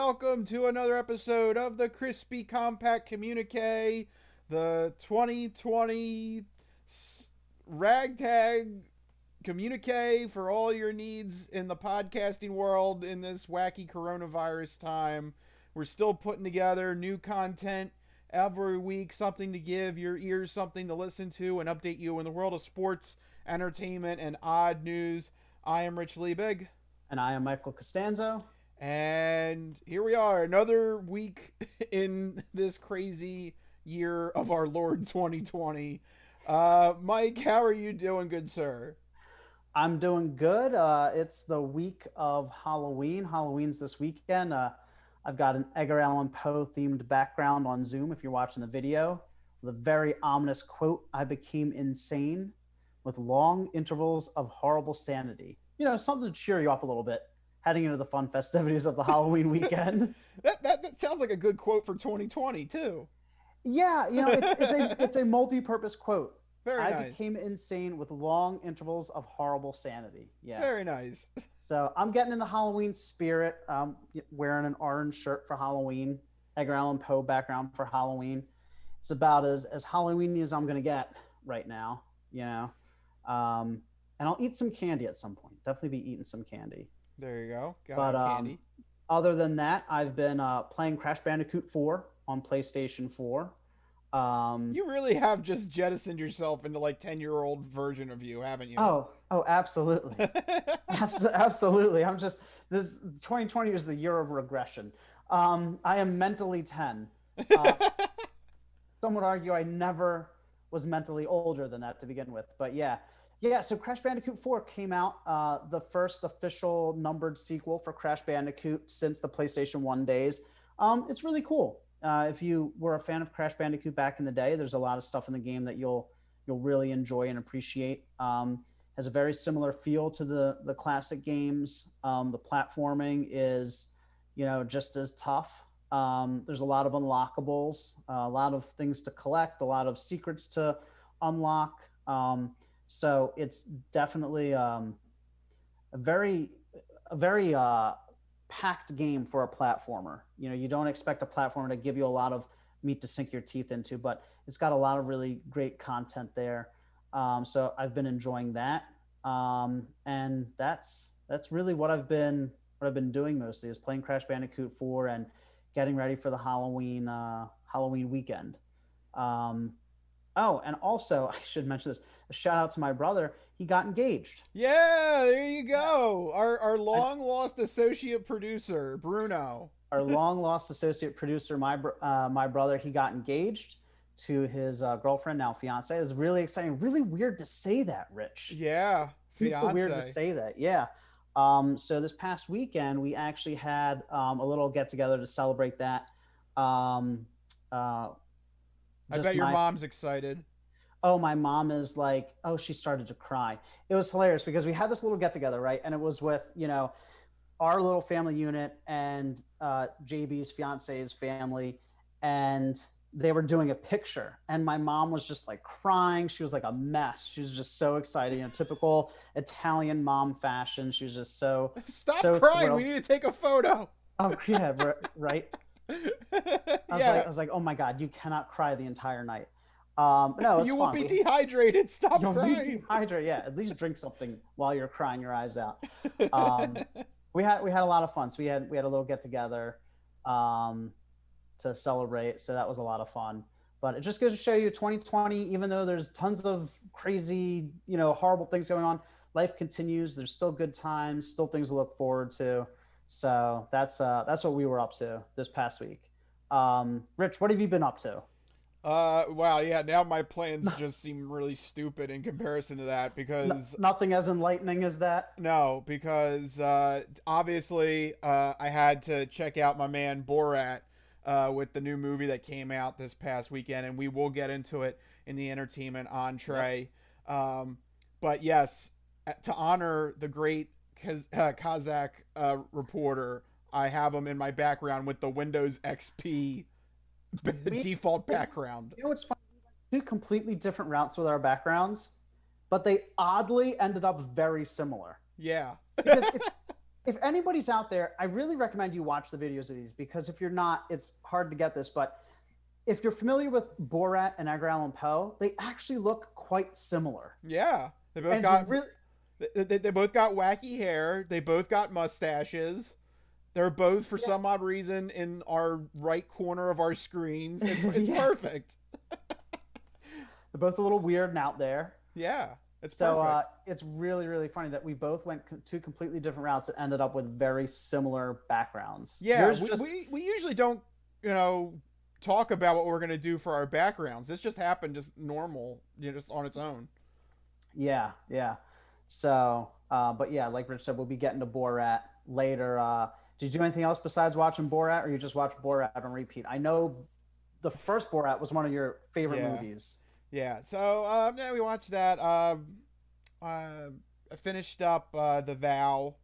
welcome to another episode of the Crispy Compact Communiqué, the 2020 ragtag communique for all your needs in the podcasting world in this wacky coronavirus time. We're still putting together new content every week, something to give your ears something to listen to and update you in the world of sports, entertainment, and odd news. I am Rich Liebig. And I am Michael Costanzo. And here we are, another week in this crazy year of our Lord 2020. Mike, how are you doing, good sir? I'm doing good. It's the week of Halloween. Halloween's this weekend. I've got an Edgar Allan Poe themed background on Zoom if you're watching the video. The very ominous quote, "I became insane with long intervals of horrible sanity." You know, something to cheer you up a little bit heading into the fun festivities of the Halloween weekend. That sounds like a good quote for 2020 too. Yeah, it's a multi-purpose quote. Very I nice. became insane with long intervals of horrible sanity. Yeah. Very nice. So I'm getting in the Halloween spirit. Wearing an orange shirt for Halloween, Edgar Allan Poe background for Halloween. It's about as Halloween as I'm gonna get right now. You know, and I'll eat some candy at some point. Definitely be eating some candy. There you go. Got But candy. other than that, I've been playing Crash Bandicoot 4 on PlayStation 4. You really have just jettisoned yourself into like 10-year-old version of you, haven't you? Oh, absolutely. Absolutely. I'm just, this 2020 is the year of regression. I am mentally 10. Uh, some would argue I never was mentally older than that to begin with. But yeah. So Crash Bandicoot 4 came out, the first official numbered sequel for Crash Bandicoot since the PlayStation 1 days. It's really cool. If you were a fan of Crash Bandicoot back in the day, there's a lot of stuff in the game that you'll really enjoy and appreciate. Has a very similar feel to the classic games. The platforming is, just as tough. There's a lot of unlockables, a lot of things to collect, a lot of secrets to unlock. So it's definitely a very packed game for a platformer. You don't expect a platformer to give you a lot of meat to sink your teeth into, but it's got a lot of really great content there. So I've been enjoying that, and that's really what I've been doing mostly is playing Crash Bandicoot 4 and getting ready for the Halloween weekend. Oh, and also I should mention this. A shout out to my brother. He got engaged. Yeah, there you go. Our long lost associate producer, Bruno. Our long lost associate producer, my brother, he got engaged to his girlfriend, now fiance. It's really exciting. Really weird to say that, Rich. Yeah, Super weird to say that. Yeah. So this past weekend, we actually had a little get together to celebrate that. I bet your mom's excited. Oh, my mom is like, oh, she started to cry. It was hilarious because we had this little get together, right? And it was with, our little family unit and JB's fiance's family. And they were doing a picture. And my mom was just like crying. She was like a mess. She was just so excited. Typical Italian mom fashion. She was just so Stop so crying. thrilled. We need to take a photo. Oh, yeah, right. Yeah. I was like, oh my God, you cannot cry the entire night. No, it was you fun. will be dehydrated. Stop You'll crying. be dehydrated. Yeah, at least drink something while you're crying your eyes out. We had a lot of fun. So we had a little get together to celebrate. So that was a lot of fun. But it just goes to show you 2020, even though there's tons of crazy, horrible things going on, life continues. There's still good times, still things to look forward to. So that's what we were up to this past week. Rich, what have you been up to? Wow, yeah, now my plans just seem really stupid in comparison to that because Nothing as enlightening as that. no, because obviously I had to check out my man Borat with the new movie that came out this past weekend, and we will get into it in the entertainment entree. Yep. But yes, to honor the great Kazakh reporter, I have him in my background with the Windows XP default background. It's fun. Two completely different routes with our backgrounds, but they oddly ended up very similar. Yeah. Because If anybody's out there, I really recommend you watch the videos of these because if you're not, it's hard to get this. But if you're familiar with Borat and Edgar Allan Poe, they actually look quite similar. Yeah, And it's really, they both got wacky hair. They both got mustaches. They're both, for yeah, some odd reason, in our right corner of our screens. It's yeah, perfect. they're both a little weird and out there. Yeah, it's So perfect. it's really, really funny that we both went two completely different routes and ended up with very similar backgrounds. Yeah, Yours just, we usually don't, you know, talk about what we're gonna do for our backgrounds. This just happened, just normal, just on its own. yeah, yeah. So, but yeah, like Rich said, we'll be getting to Borat later. Did you do anything else besides watching Borat, or you just watch Borat on repeat? I know the first Borat was one of your favorite Yeah, movies. yeah. So yeah, we watched that. I finished up the Vow.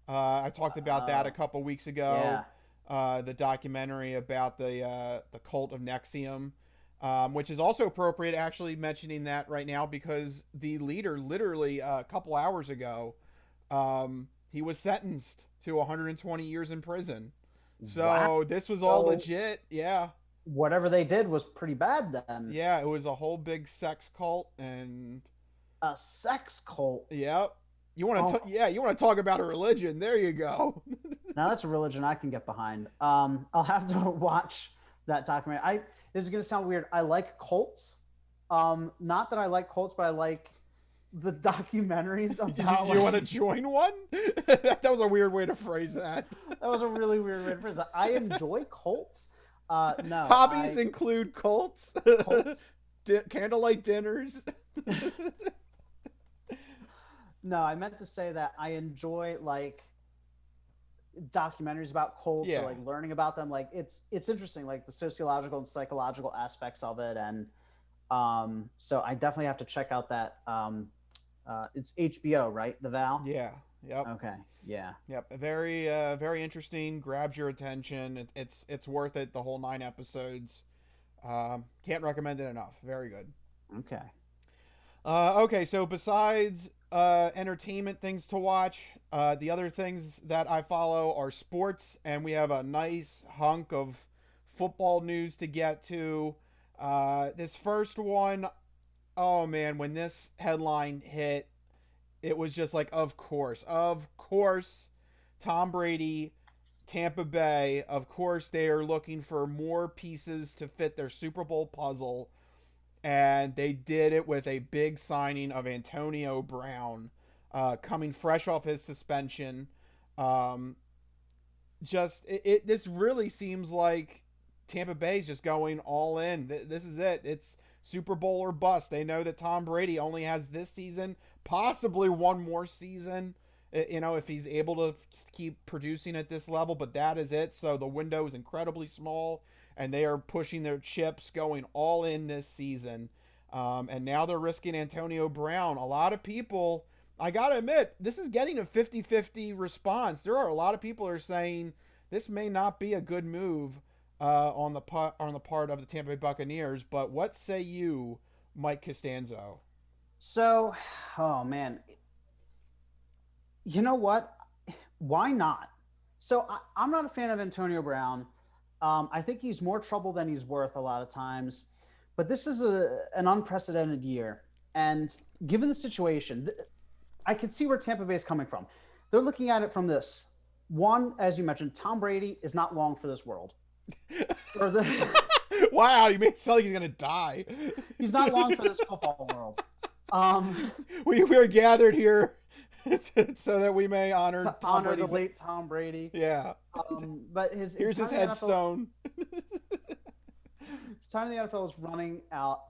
I talked about that a couple weeks ago. Yeah. The documentary about the cult of Nexium, which is also appropriate actually mentioning that right now because the leader literally a couple hours ago, he was sentenced to 120 years in prison. Wow. So this was all So legit. Yeah. whatever they did was pretty bad then. Yeah, it was a whole big sex cult and A sex cult. yep. You want to Oh, yeah, you want to talk about a religion. There you go. now that's a religion I can get behind. I'll have to watch that documentary. This is gonna sound weird. I like cults. Not that I like cults, but I like the documentaries about. Did you want to join one? That was a weird way to phrase that. That was a really weird way to phrase that. I enjoy cults. No, Hobbies include cults, cults. candlelight dinners. No, I meant to say that I enjoy like documentaries about cults or Yeah. like learning about them. Like it's interesting, like the sociological and psychological aspects of it, and so I definitely have to check out that. It's HBO, right? The Vow. Yeah. Yep. Okay. Yeah. Yep. Very interesting. Grabs your attention. It's worth it. The whole 9 episodes. Can't recommend it enough. Very good. Okay. Okay, so besides entertainment things to watch, the other things that I follow are sports, and we have a nice hunk of football news to get to. This first one, oh man, when this headline hit, it was just like, of course, Tom Brady, Tampa Bay, of course, they are looking for more pieces to fit their Super Bowl puzzle and they did it with a big signing of Antonio Brown, coming fresh off his suspension. Um, this really seems like Tampa Bay's just going all in. This is it. It's Super Bowl or bust. They know that Tom Brady only has this season, possibly one more season. You know, if he's able to keep producing at this level, but that is it. So the window is incredibly small, and they are pushing their chips, going all in this season. And now they're risking Antonio Brown. A lot of people, I got to admit, this is getting a 50-50 response. There are a lot of people who are saying this may not be a good move on the part of the Tampa Bay Buccaneers. But what say you, Mike Costanzo? So, oh man, you know what? Why not? So I'm not a fan of Antonio Brown. I think he's more trouble than he's worth a lot of times. But this is an unprecedented year. And given the situation, I can see where Tampa Bay is coming from. They're looking at it from this. One, as you mentioned, Tom Brady is not long for this world. Or Wow, you made it sound like he's going to die. he's not long for this football world. We are gathered here so that we may honor To Tom honor the Brady's. late Tom Brady. Yeah. But Here's his headstone. His time in the NFL is running out.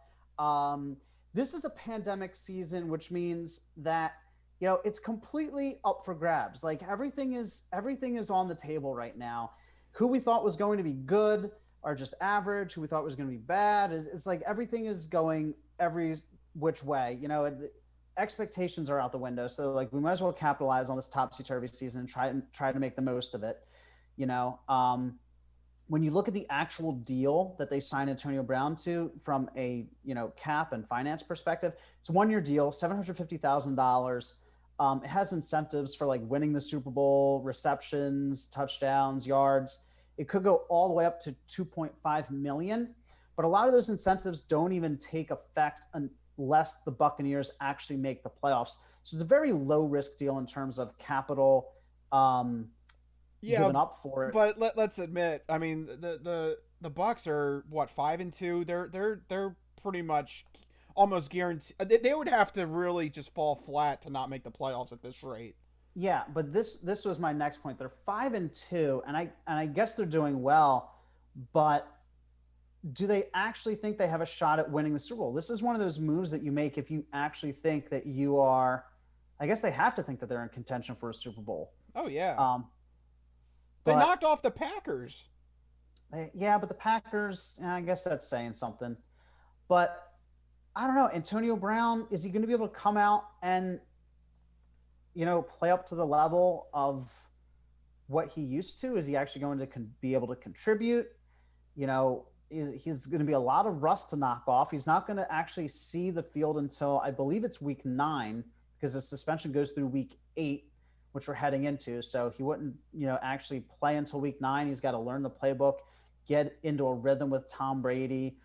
This is a pandemic season, which means that it's completely up for grabs. Like everything is on the table right now. Who we thought was going to be good are just average. Who we thought was going to be bad it's like everything is going every which way. Expectations are out the window. So like we might as well capitalize on this topsy-turvy season and try to make the most of it. When you look at the actual deal that they signed Antonio Brown to from a cap and finance perspective, it's a 1-year deal, $750,000. It has incentives for like winning the Super Bowl, receptions, touchdowns, yards. It could go all the way up to 2.5 million, but a lot of those incentives don't even take effect unless the Buccaneers actually make the playoffs. So it's a very low risk deal in terms of capital um, Yeah, given up for it. but let's admit, I mean, the Bucs are what, 5-2. They're pretty much almost guaranteed. They would have to really just fall flat to not make the playoffs at this rate. Yeah, but this was my next point. They're 5-2, and I guess they're doing well, but do they actually think they have a shot at winning the Super Bowl? This is one of those moves that you make if you actually think that you are. I guess they have to think that they're in contention for a Super Bowl. Oh yeah, Um, they but knocked off the Packers. yeah, but the Packers, I guess that's saying something. But I don't know. Antonio Brown, is he going to be able to come out and play up to the level of what he used to? Is he actually going to be able to contribute? He's going to be a lot of rust to knock off. He's not going to actually see the field until I believe it's week 9 because the suspension goes through week 8, which we're heading into. So he wouldn't, actually play until week 9. He's got to learn the playbook, get into a rhythm with Tom Brady.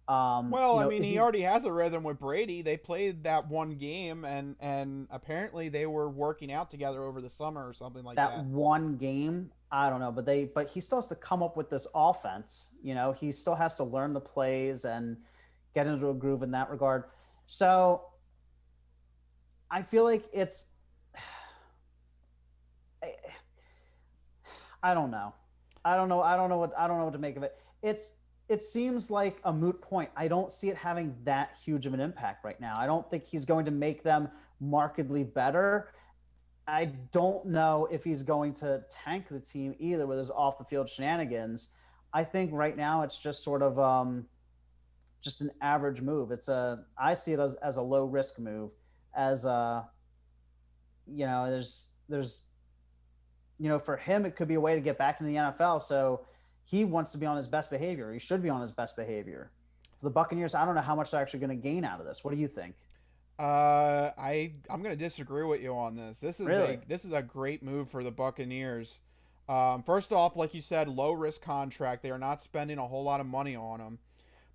Well, I mean, he already has a rhythm with Brady. They played that one game, and apparently they were working out together over the summer or something like that that. one game? I don't know, but he still has to come up with this offense. He still has to learn the plays and get into a groove in that regard. So I feel like I don't know. I don't know what to make of it. It seems like a moot point. I don't see it having that huge of an impact right now. I don't think he's going to make them markedly better. I don't know if he's going to tank the team either with his off the field shenanigans. I think right now it's just sort of just an average move. I see it as a low risk move. As there's for him it could be a way to get back into the NFL. So he wants to be on his best behavior. He should be on his best behavior. For the Buccaneers, I don't know how much they're actually going to gain out of this. What do you think? I'm gonna disagree with you on this. Really? This is a great move for the Buccaneers. First off, like you said, low risk contract. They are not spending a whole lot of money on him,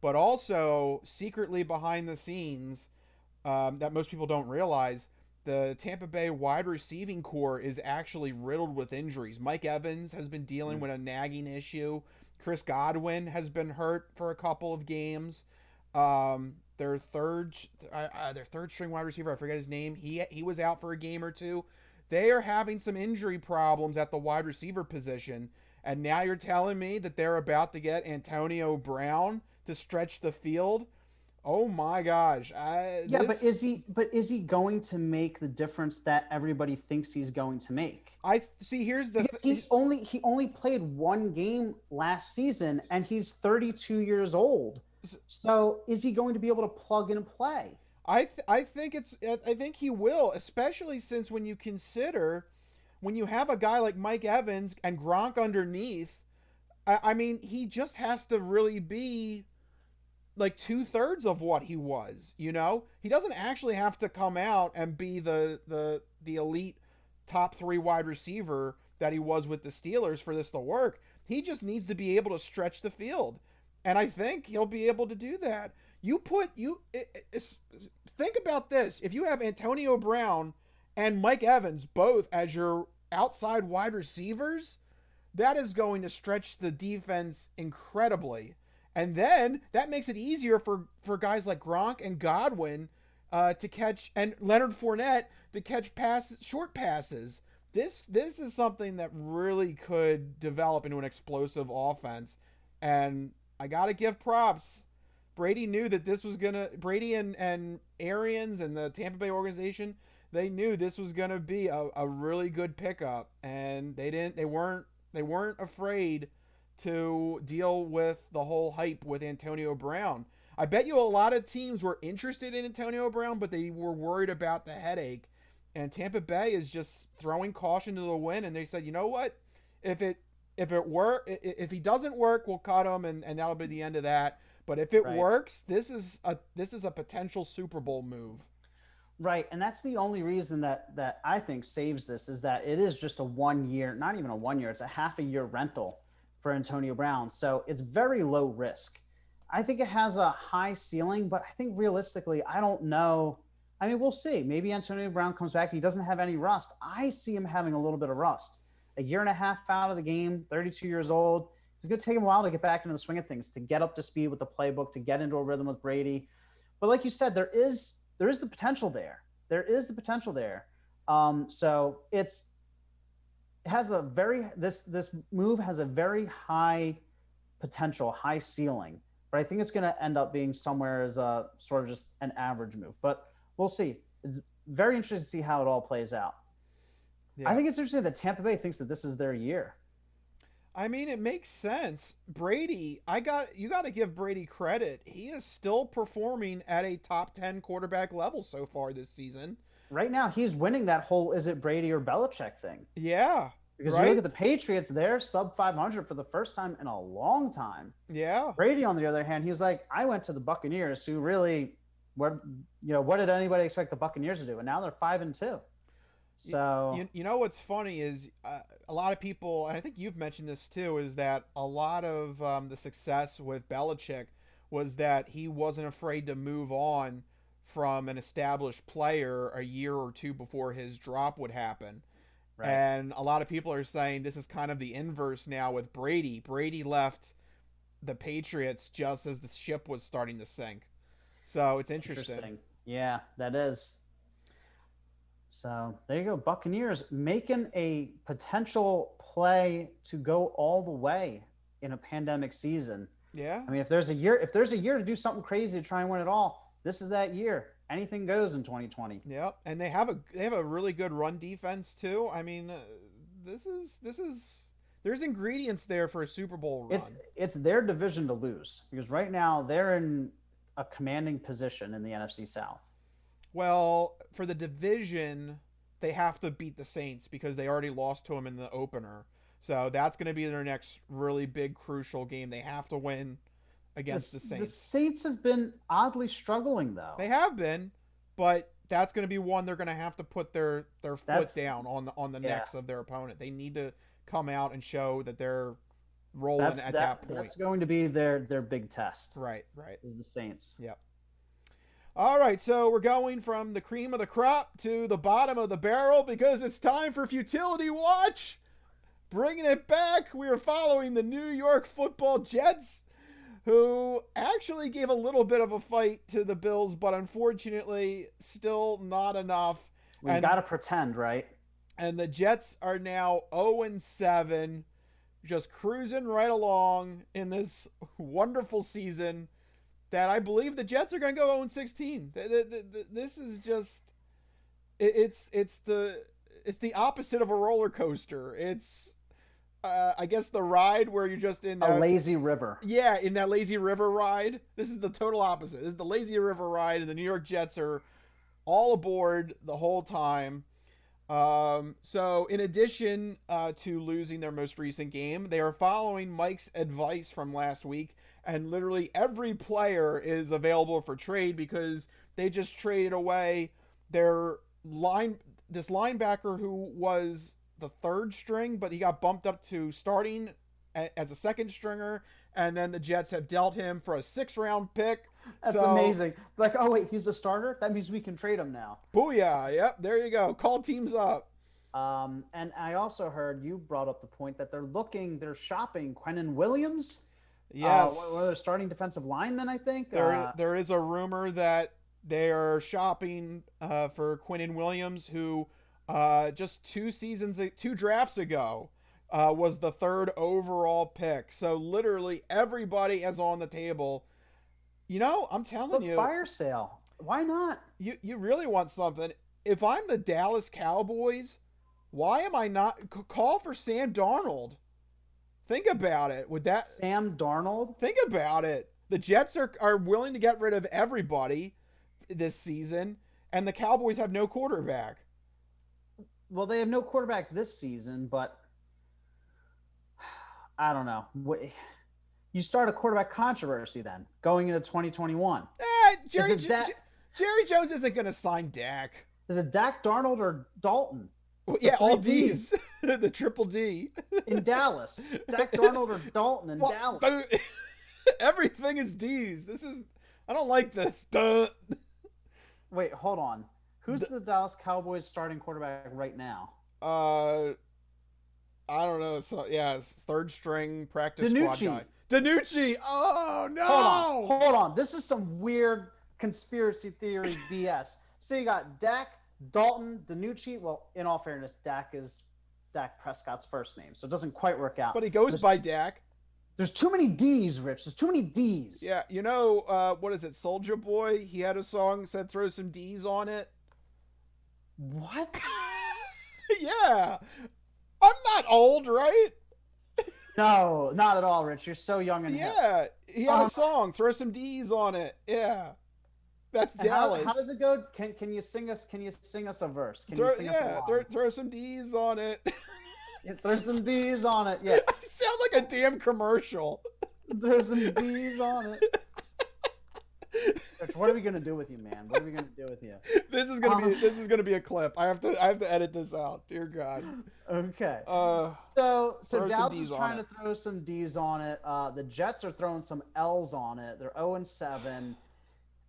but also secretly behind the scenes, that most people don't realize, the Tampa Bay wide receiving core is actually riddled with injuries. Mike Evans has been dealing with a nagging issue. Chris Godwin has been hurt for a couple of games. Their third string wide receiver, I forget his name. He was out for a game or two. They are having some injury problems at the wide receiver position, and now you're telling me that they're about to get Antonio Brown to stretch the field. Oh my gosh! Yeah, but is he going to make the difference that everybody thinks he's going to make? I see. Here's the he only played one game last season, and he's 32 years old. So is he going to be able to plug and play? I think he will, especially since when you consider when you have a guy like Mike Evans and Gronk underneath. I mean, he just has to really be like 2/3 of what he was. He doesn't actually have to come out and be the elite top 3 wide receiver that he was with the Steelers for this to work. He just needs to be able to stretch the field, and I think he'll be able to do that. Think about this: if you have Antonio Brown and Mike Evans both as your outside wide receivers, that is going to stretch the defense incredibly. And then that makes it easier for guys like Gronk and Godwin to catch, and Leonard Fournette to catch short passes. This is something that really could develop into an explosive offense. And I got to give props. Brady knew that this was Brady and Arians and the Tampa Bay organization, they knew this was gonna be a really good pickup, and they weren't afraid to deal with the whole hype with Antonio Brown. I bet you a lot of teams were interested in Antonio Brown, but they were worried about the headache. And Tampa Bay is just throwing caution to the wind, and they said, you know what? If he doesn't work, we'll cut him, and that'll be the end of that. But if it works, this is a potential Super Bowl move. Right, and that's the only reason that I think saves this is that it is just a 1 year, not even a 1 year, it's a half a year rental for Antonio Brown. So it's very low risk. I think it has a high ceiling, but I think realistically, I don't know. I mean, we'll see. Maybe Antonio Brown comes back. He doesn't have any rust. I see him having a little bit of rust. A year and a half out of the game, 32 years old. It's going to take him a while to get back into the swing of things, to get up to speed with the playbook, to get into a rhythm with Brady. But like you said, there is the potential there. There is the potential there. So it has a very this move has a very high potential, high ceiling. But I think it's going to end up being somewhere as a sort of just an average move. But we'll see. It's very interesting to see how it all plays out. I Yeah. think it's interesting that Tampa Bay thinks that this is their year. I mean, it makes sense. Brady, you got to give Brady credit. He is still performing at a top 10 quarterback level so far this season. Right now, he's winning that whole is it Brady or Belichick thing. Yeah. Because you look Right? at the Patriots, they're sub 500 for the first time in a long time. Yeah. Brady, on the other hand, he's like, I went to the Buccaneers, who really, what did anybody expect the Buccaneers to do? And now they're 5-2. So You know what's funny is a lot of people, and I think you've mentioned this too, is that a lot of the success with Belichick was that he wasn't afraid to move on from an established player a year or two before his drop would happen. right, And a lot of people are saying this is kind of the inverse now with Brady. Brady left the Patriots just as the ship was starting to sink. So it's interesting. interesting. Yeah, that is. So there you go, Buccaneers making a potential play to go all the way in a pandemic season. Yeah. I mean, if there's a year to do something crazy to try and win it all, this is that year. Anything goes in 2020. Yep, and they have a really good run defense too. I mean, this is there's ingredients there for a Super Bowl run. It's their division to lose because right now they're in a commanding position in the NFC South. Well, for the division, they have to beat the Saints because they already lost to them in the opener. So that's going to be their next really big crucial game. They have to win against the The Saints. Saints have been oddly struggling though. They have been, but that's going to be one they're going to have to put their foot That's down on the yeah. necks of their opponent. They need to come out and show that they're rolling at that point. That's going to be their big test. Right, right. Is the Saints. Yep. All right, so we're going from the cream of the crop to the bottom of the barrel because it's time for Futility Watch. Bringing it back, we are following the New York Football Jets, who actually gave a little bit of a fight to the Bills, but unfortunately still not enough. We've got to pretend, right? And the Jets are now 0-7, just cruising right along in this wonderful season that I believe the Jets are going to go 0-16. This is just it's the opposite of a roller coaster. It's I guess the ride where you're just in a lazy river. Yeah, in that lazy river ride. This is the total opposite. This is the lazy river ride, and the New York Jets are all aboard the whole time. So in addition to losing their most recent game, they are following Mike's advice from last week, and literally every player is available for trade because they just traded away this linebacker who was the third string, but he got bumped up to starting as a second stringer, and then the Jets have dealt him for a 6th-round pick. That's amazing. Like, oh wait, he's a starter? That means we can trade him now. Booyah. Yep, there you go. Call teams up. And I also heard you brought up the point that they're shopping Quinnen Williams. Yes. They're starting defensive lineman, I think. There is a rumor that they are shopping for Quinnen Williams, who just 2 drafts ago was the 3rd overall pick. So literally everybody is on the table. You know, I'm telling you. Fire sale. Why not? You really want something. If I'm the Dallas Cowboys, why am I not call for Sam Darnold? Think about it. Would that Sam Darnold? Think about it. The Jets are willing to get rid of everybody this season, and the Cowboys have no quarterback. Well, they have no quarterback this season, but I don't know. You start a quarterback controversy then, going into 2021. Jerry Jones isn't going to sign Dak. Is it Dak Darnold or Dalton? Well, yeah, all D's. The triple D. In Dallas. Dak Darnold or Dalton in Dallas. Everything is D's. I don't like this. Duh. Wait, hold on. Who's the Dallas Cowboys starting quarterback right now? I don't know. So yeah, third string practice DiNucci. squad guy. DiNucci. Oh no. Hold on. This is some weird conspiracy theory BS. So you got Dak, Dalton, DiNucci. Well, in all fairness, Dak is Dak Prescott's first name, so it doesn't quite work out. But he goes by Dak. There's too many D's, Rich. There's too many D's. Yeah, what is it? Soulja Boy. He had a song said "Throw some D's on it." What? Yeah, I'm not old, right? No, not at all, Rich. You're so young and hip. Yeah, he had a song, "Throw some D's on it." Yeah, that's Dallas. How does it go? Can you sing us? Can you sing us a verse? Can you sing us a line? Throw some D's on it. Yeah, throw some D's on it. Yeah, I sound like a damn commercial. Throw some D's on it. Rich, what are we gonna do with you, man? What are we gonna do with you? This is gonna be a clip. I have to edit this out. Dear God. Okay. So Dallas is trying to throw some D's on it. The Jets are throwing some L's on it. They're 0-7,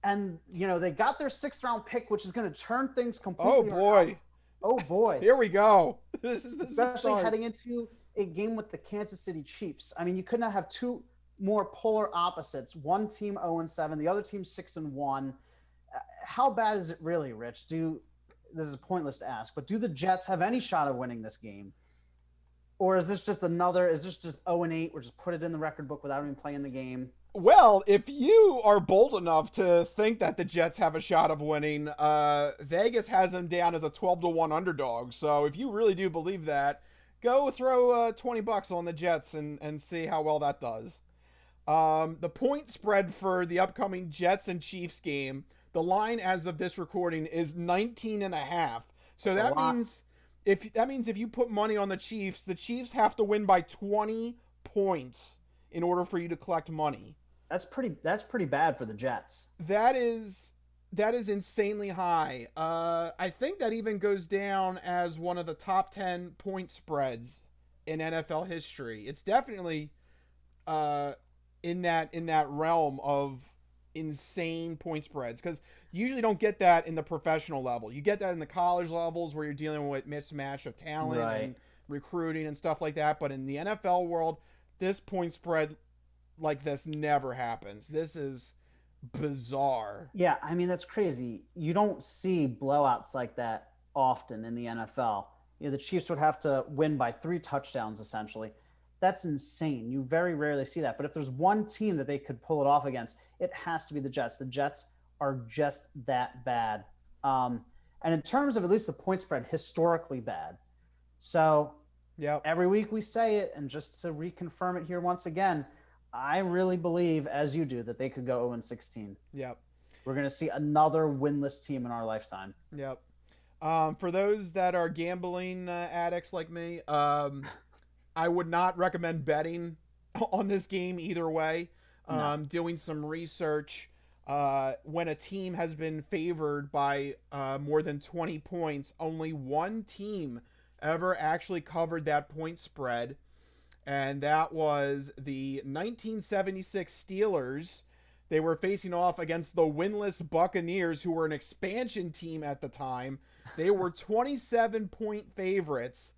and they got their 6th round pick, which is going to turn things completely. Oh boy. Here we go. Especially heading into a game with the Kansas City Chiefs. I mean, you could not have two more polar opposites. One team 0-7, the other team 6-1. How bad is it really, Rich? This is pointless to ask, but do the Jets have any shot of winning this game? Or is this just 0-8? We're just put it in the record book without even playing the game? Well, if you are bold enough to think that the Jets have a shot of winning, Vegas has them down as a 12-1 underdog. So if you really do believe that, go throw $20 on the Jets and see how well that does. The point spread for the upcoming Jets and Chiefs game, the line as of this recording is 19.5. So that means if you put money on the Chiefs have to win by 20 points in order for you to collect money. That's pretty bad for the Jets. That is insanely high. I think that even goes down as one of the top 10 point spreads in NFL history. It's definitely in that realm of insane point spreads, because you usually don't get that in the professional level. You get that in the college levels where you're dealing with mismatch of talent and recruiting and stuff like that. But in the NFL world, this point spread like this never happens. This is bizarre. Yeah, I mean, that's crazy. You don't see blowouts like that often in the NFL. The Chiefs would have to win by 3 touchdowns, essentially. That's insane. You very rarely see that. But if there's one team that they could pull it off against, it has to be the Jets. The Jets are just that bad. And in terms of at least the point spread, historically bad. So every week we say it, and just to reconfirm it here once again, I really believe, as you do, that they could go 0-16. Yep. We're going to see another winless team in our lifetime. Yep. For those that are gambling addicts like me, I would not recommend betting on this game either way. No. Doing some research, when a team has been favored by more than 20 points, only one team ever actually covered that point spread, and that was the 1976 Steelers. They were facing off against the winless Buccaneers, who were an expansion team at the time. They were 27-point favorites,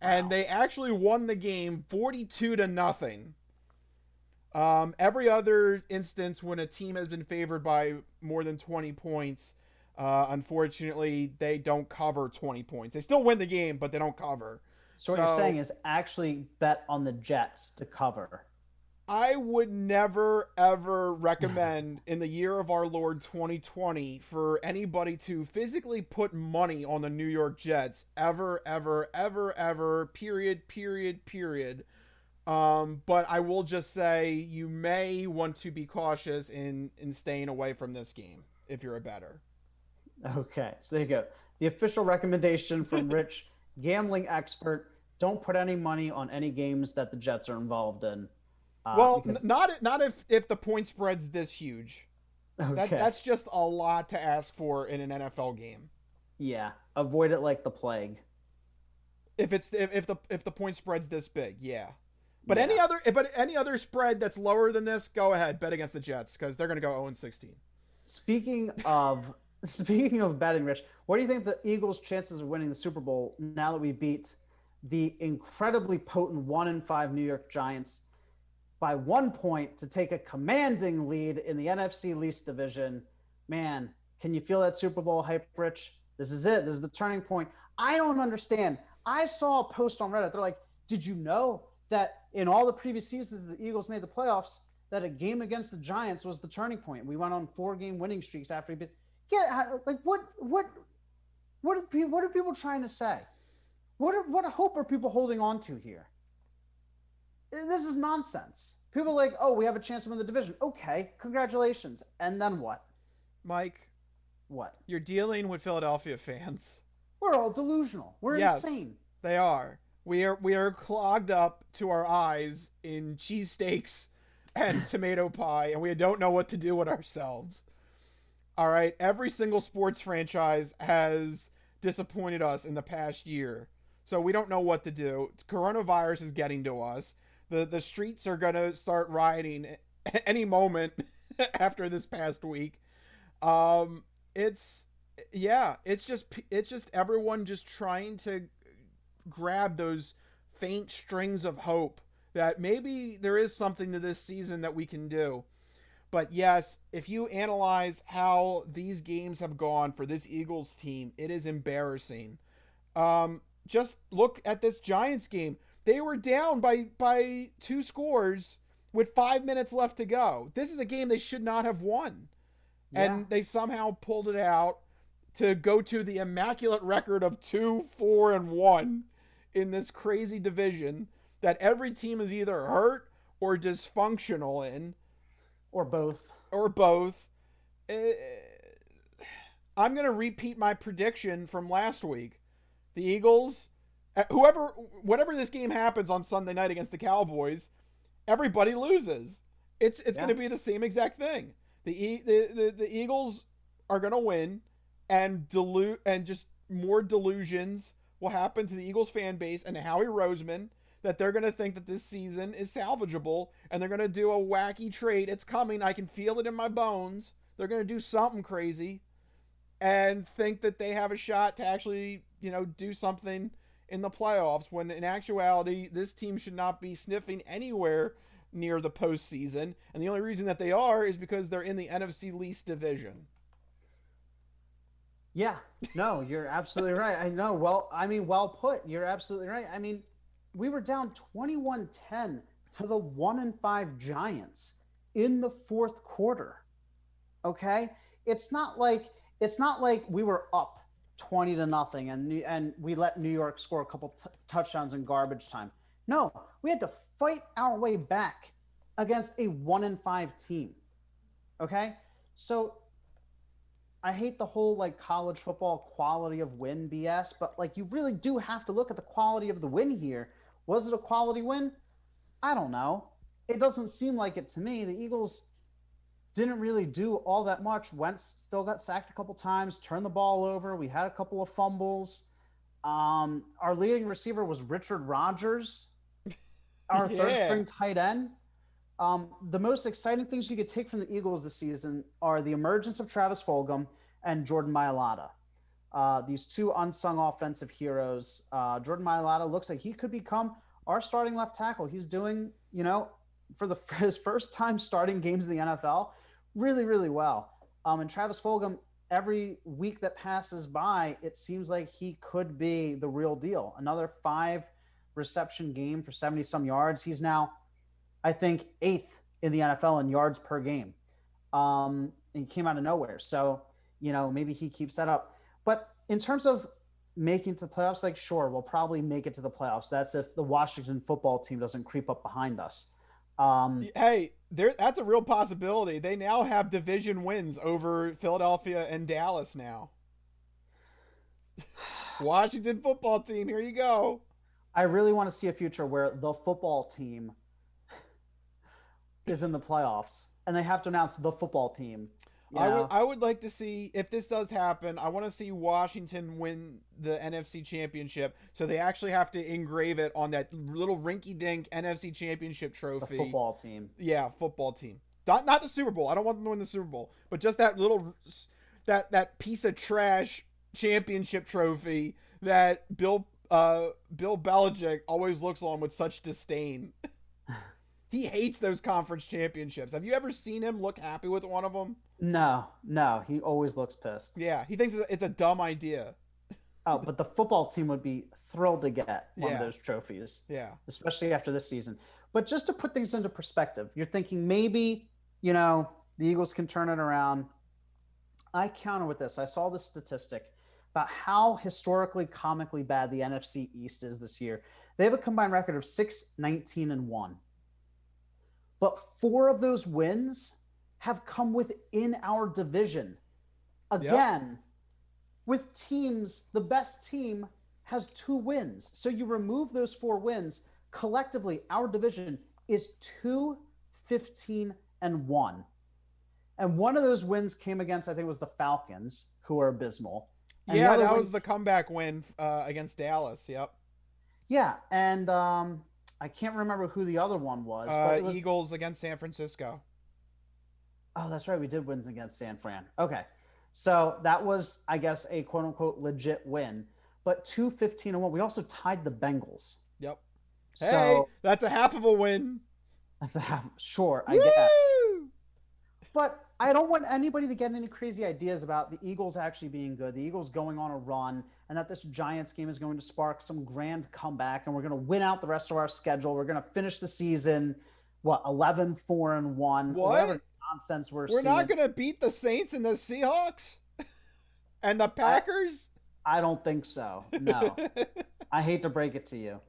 and they actually won the game 42-0. Every other instance when a team has been favored by more than 20 points, unfortunately, they don't cover 20 points. They still win the game, but they don't cover. So what you're saying is actually bet on the Jets to cover. I would never, ever recommend in the year of our Lord 2020 for anybody to physically put money on the New York Jets. Ever, ever, ever, ever, period. But I will just say you may want to be cautious in staying away from this game if you're a bettor. Okay, so there you go. The official recommendation from Rich, gambling expert: don't put any money on any games that the Jets are involved in. Well, not if the point spread's this huge. Okay. That's just a lot to ask for in an NFL game. Yeah. Avoid it like the plague. If the point spread's this big, yeah. Yeah. But any other spread that's lower than this, go ahead, bet against the Jets because they're gonna go 0-16. Speaking of speaking of betting, Rich, what do you think the Eagles' chances of winning the Super Bowl now that we beat the incredibly potent 1-5 New York Giants by 1 point to take a commanding lead in the NFC Least division? Man, can you feel that Super Bowl hype, Rich? This is it. This is the turning point. I don't understand. I saw a post on Reddit. They're like, "Did you know that in all the previous seasons the Eagles made the playoffs, that a game against the Giants was the turning point? We went on 4-game winning streaks after he been." Yeah, like what are people trying to say? What hope are people holding on to here? This is nonsense. People are like, "Oh, we have a chance to win the division." Okay, congratulations. And then what? Mike, What? you're dealing with Philadelphia fans. We're all delusional. We're Yes, insane. they are. We are clogged up to our eyes in cheesesteaks and tomato pie, and we don't know what to do with ourselves. All right, every single sports franchise has disappointed us in the past year, so we don't know what to do. Coronavirus is getting to us. The streets are gonna start rioting any moment after this past week. It's it's just everyone just trying to grab those faint strings of hope that maybe there is something to this season that we can do. But yes, if you analyze how these games have gone for this Eagles team, it is embarrassing. Just look at this Giants game. They were down by 2 scores with 5 minutes left to go. This is a game they should not have won. Yeah. And they somehow pulled it out to go to the immaculate record of 2-4-1 in this crazy division that every team is either hurt or dysfunctional in, Or both. or both. I'm going to repeat my prediction from last week. The Eagles, whatever this game happens on Sunday night against the Cowboys, everybody loses. It's going to be the same exact thing. The Eagles are going to win, and just more delusions will happen to the Eagles fan base and Howie Roseman, that they're going to think that this season is salvageable, and they're going to do a wacky trade. It's coming. I can feel it in my bones. They're going to do something crazy and think that they have a shot to actually, do something in the playoffs, when in actuality, this team should not be sniffing anywhere near the postseason. And the only reason that they are is because they're in the NFC Least division. Yeah. No, you're absolutely right. I know. Well put. You're absolutely right. We were down 21-10 to the 1-5 Giants in the fourth quarter. Okay? It's not like we were up 20-0 and we let New York score a couple touchdowns in garbage time. No, we had to fight our way back against a 1-5 team. Okay? So I hate the whole college football quality of win BS, but you really do have to look at the quality of the win here. Was it a quality win? I don't know. It doesn't seem like it to me. The Eagles didn't really do all that much. Wentz still got sacked a couple times, turned the ball over. We had a couple of fumbles. Our leading receiver was Richard Rodgers, our third string tight end. The most exciting things you could take from the Eagles this season are the emergence of Travis Fulgham and Jordan Mailata. These two unsung offensive heroes. Jordan Mailata looks like he could become our starting left tackle. He's doing, for his first time starting games in the NFL, really, really well. And Travis Fulgham, every week that passes by, it seems like he could be the real deal. Another 5-reception game for 70-some yards. He's now, I think, 8th in the NFL in yards per game. And he came out of nowhere. So, maybe he keeps that up. But in terms of making it to the playoffs, sure, we'll probably make it to the playoffs. That's if the Washington football team doesn't creep up behind us. Hey, that's a real possibility. They now have division wins over Philadelphia and Dallas now. Washington football team, here you go. I really want to see a future where the football team is in the playoffs and they have to announce the football team. You know, I would like to see if this does happen. I want to see Washington win the NFC Championship, so they actually have to engrave it on that little rinky-dink NFC Championship the trophy. football team. Yeah, football team. Not the Super Bowl. I don't want them to win the Super Bowl, but just that little that piece of trash championship trophy that Bill Belichick always looks on with such disdain. He hates those conference championships. Have you ever seen him look happy with one of them? No, no, he always looks pissed. Yeah, he thinks it's a dumb idea. Oh, but the football team would be thrilled to get one of Yeah. those trophies, Yeah. especially after this season. But just to put things into perspective, you're thinking maybe, the Eagles can turn it around. I counter with this. I saw this statistic about how historically comically bad the NFC East is this year. They have a combined record of 6-19-1. But 4 of those wins have come within our division. Again, with teams, the best team has 2 wins. So you remove those 4 wins, collectively, our division is 2-15-1. And one of those wins came against, I think it was the Falcons, who are abysmal. And Yeah, that was the comeback win against Dallas. Yep. Yeah, and I can't remember who the other one was. But it was Eagles against San Francisco. Oh, that's right. We did wins against San Fran. Okay. So that was, I guess, a quote unquote legit win. But 2-15-1. We also tied the Bengals. Yep. So Hey, that's a half of a win. that's a half. Sure, I Woo! guess. But I don't want anybody to get any crazy ideas about the Eagles actually being good, the Eagles going on a run, and that this Giants game is going to spark some grand comeback, and we're going to win out the rest of our schedule. We're going to finish the season, 11-4-1, What? whatever nonsense we're seeing. Not going to beat the Saints and the Seahawks and the Packers? I don't think so. No. I hate to break it to you.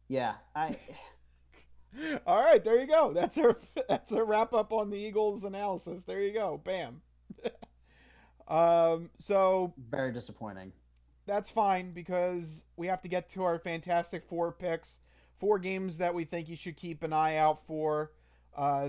Yeah, All right, there you go. That's a wrap up on the Eagles analysis. There you go. Bam. So very disappointing. That's fine because we have to get to our Fantastic Four picks. 4 games that we think you should keep an eye out for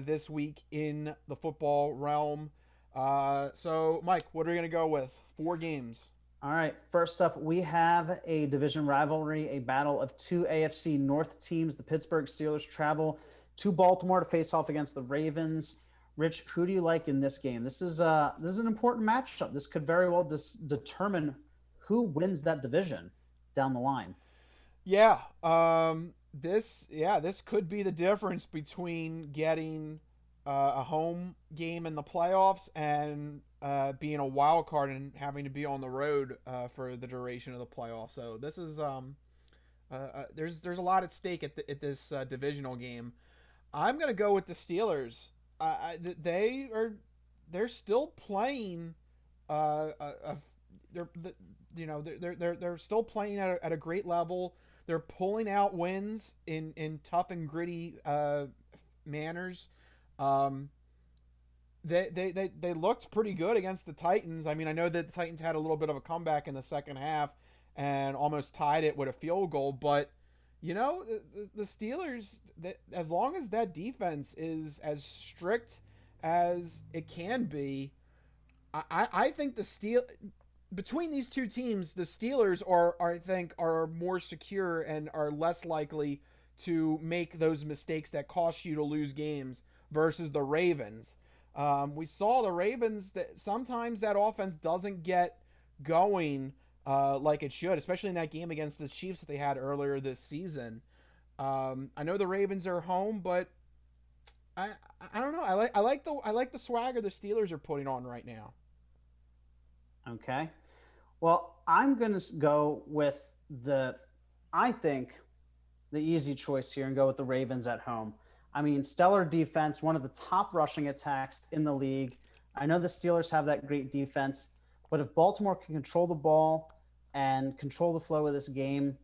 this week in the football realm. So, Mike, what are we going to go with? 4 games. All right. First up, we have a division rivalry, a battle of 2 AFC North teams. The Pittsburgh Steelers travel to Baltimore to face off against the Ravens. Rich, who do you like in this game? This is an important matchup. This could very well determine who wins that division down the line. Yeah. This could be the difference between getting a home game in the playoffs and being a wild card and having to be on the road for the duration of the playoffs. So this is there's a lot at stake at this divisional game. I'm gonna go with the Steelers. They're still playing. They're still playing at a great level. They're pulling out wins in tough and gritty manners. They looked pretty good against the Titans. I mean, I know that the Titans had a little bit of a comeback in the second half and almost tied it with a field goal, but the Steelers, as long as that defense is as strict as it can be, I think between these two teams, the Steelers are more secure and are less likely to make those mistakes that cost you to lose games versus the Ravens. We saw the Ravens that sometimes that offense doesn't get going like it should, especially in that game against the Chiefs that they had earlier this season. I know the Ravens are home, but I don't know. I like the swagger the Steelers are putting on right now. Okay. Well, I'm going to go with I think the easy choice here and go with the Ravens at home. I mean, stellar defense, one of the top rushing attacks in the league. I know the Steelers have that great defense, but if Baltimore can control the ball and control the flow of this game,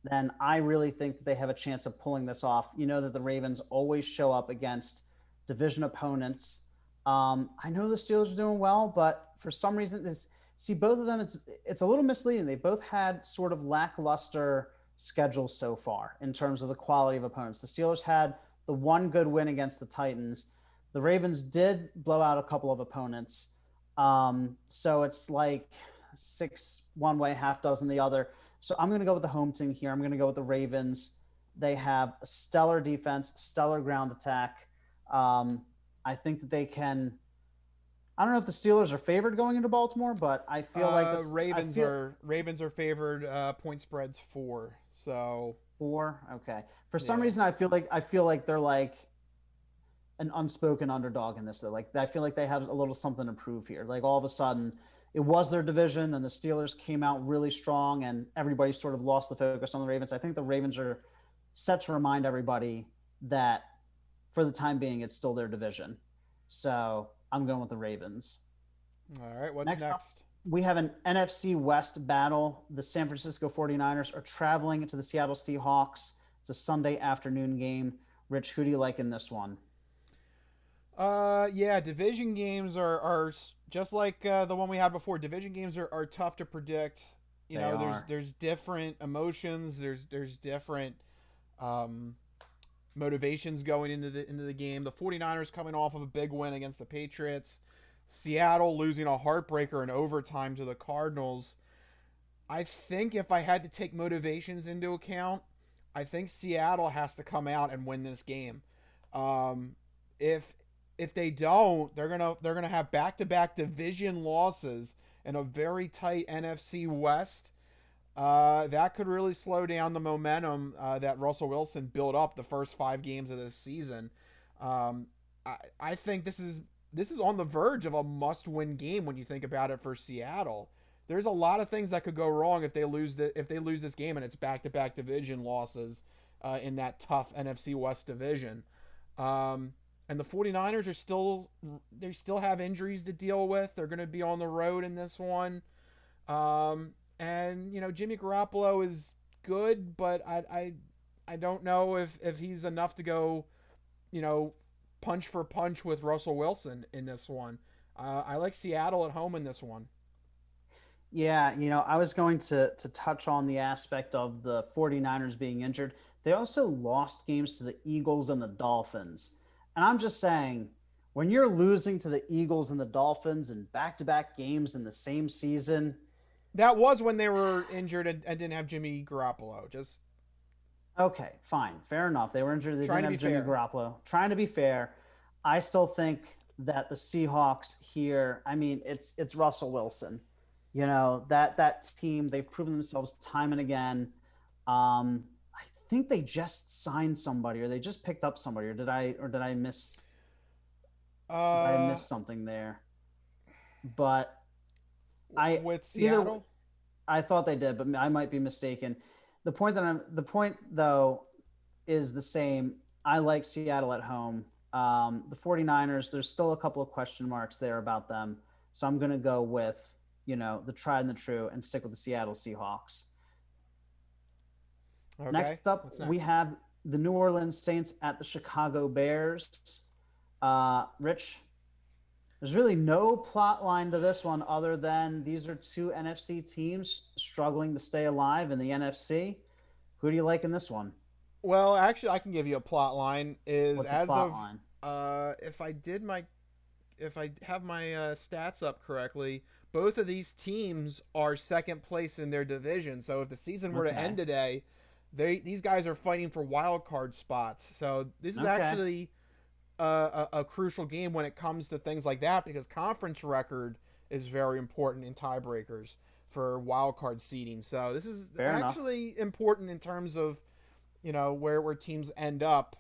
then I really think that they have a chance of pulling this off. You know that the Ravens always show up against division opponents. I know the Steelers are doing well, but for some reason, both of them, it's a little misleading. They both had sort of lackluster schedules so far in terms of the quality of opponents. The Steelers had the one good win against the Titans, The Ravens did blow out a couple of opponents. So it's like six one way, half dozen the other. So I'm going to go with the home team here. I'm going to go with the Ravens. They have a stellar defense, stellar ground attack. Um, I think that they can. I don't know if the Steelers are favored going into Baltimore, but I feel like this. I feel Ravens are favored point spreads 4. So four. Okay. For some yeah. reason, I feel like they're like an unspoken underdog in this. Though. Like I feel like they have a little something to prove here. Like all of a sudden, it was their division, and the Steelers came out really strong, and everybody sort of lost the focus on the Ravens. I think the Ravens are set to remind everybody that for the time being, it's still their division. So I'm going with the Ravens. All right, what's Next up, next? we have an NFC West battle. The San Francisco 49ers are traveling to the Seattle Seahawks. It's a Sunday afternoon game. Rich, who do you like in this one? Yeah, division games are just like the one we had before. Division games are tough to predict. You They know, are. there's different emotions. There's different um, motivations going into the game. The 49ers coming off of a big win against the Patriots. Seattle losing a heartbreaker in overtime to the Cardinals. I think if I had to take motivations into account, I think Seattle has to come out and win this game. Um, if if they don't, they're gonna have back to back division losses in a very tight NFC West. That could really slow down the momentum that Russell Wilson built up the first 5 games of this season. Um, I think this is on the verge of a must-win game when you think about it for Seattle. There's a lot of things that could go wrong if they lose this game and it's back-to-back division losses in that tough NFC West division. And the 49ers they still have injuries to deal with. They're going to be on the road in this one. And Jimmy Garoppolo is good, but I don't know if he's enough to go, you know, punch for punch with Russell Wilson in this one. I like Seattle at home in this one. Yeah, I was going to touch on the aspect of the 49ers being injured. They also lost games to the Eagles and the Dolphins. And I'm just saying, when you're losing to the Eagles and the Dolphins in back-to-back games in the same season, That was when they were injured and didn't have Jimmy Garoppolo. Just okay, fine, fair enough. They were injured. They trying didn't to have be Jimmy fair. Garoppolo. Trying to be fair, I still think that the Seahawks here. I mean, it's Russell Wilson. That team. They've proven themselves time and again. I think they just signed somebody, or they just picked up somebody, or did I miss Uh, something there? But I with either Seattle. I thought they did, but I might be mistaken. The point though is the same. I like Seattle at home. The 49ers, there's still a couple of question marks there about them. So I'm going to go with, the tried and the true and stick with the Seattle Seahawks. Okay, Next up, what's we next? have the New Orleans Saints at the Chicago Bears. Rich, there's really no plot line to this one other than these are two NFC teams struggling to stay alive in the NFC. Who do you like in this one? Well, actually, I can give you a plot line. Is What's the as plot of line? if I have my stats up correctly, both of these teams are second place in their division. So if the season were to Okay. end today, these guys are fighting for wild card spots. So this is Okay. actually a crucial game when it comes to things like that because conference record is very important in tiebreakers for wild card seeding. So this is Fair enough. actually important in terms of where teams end up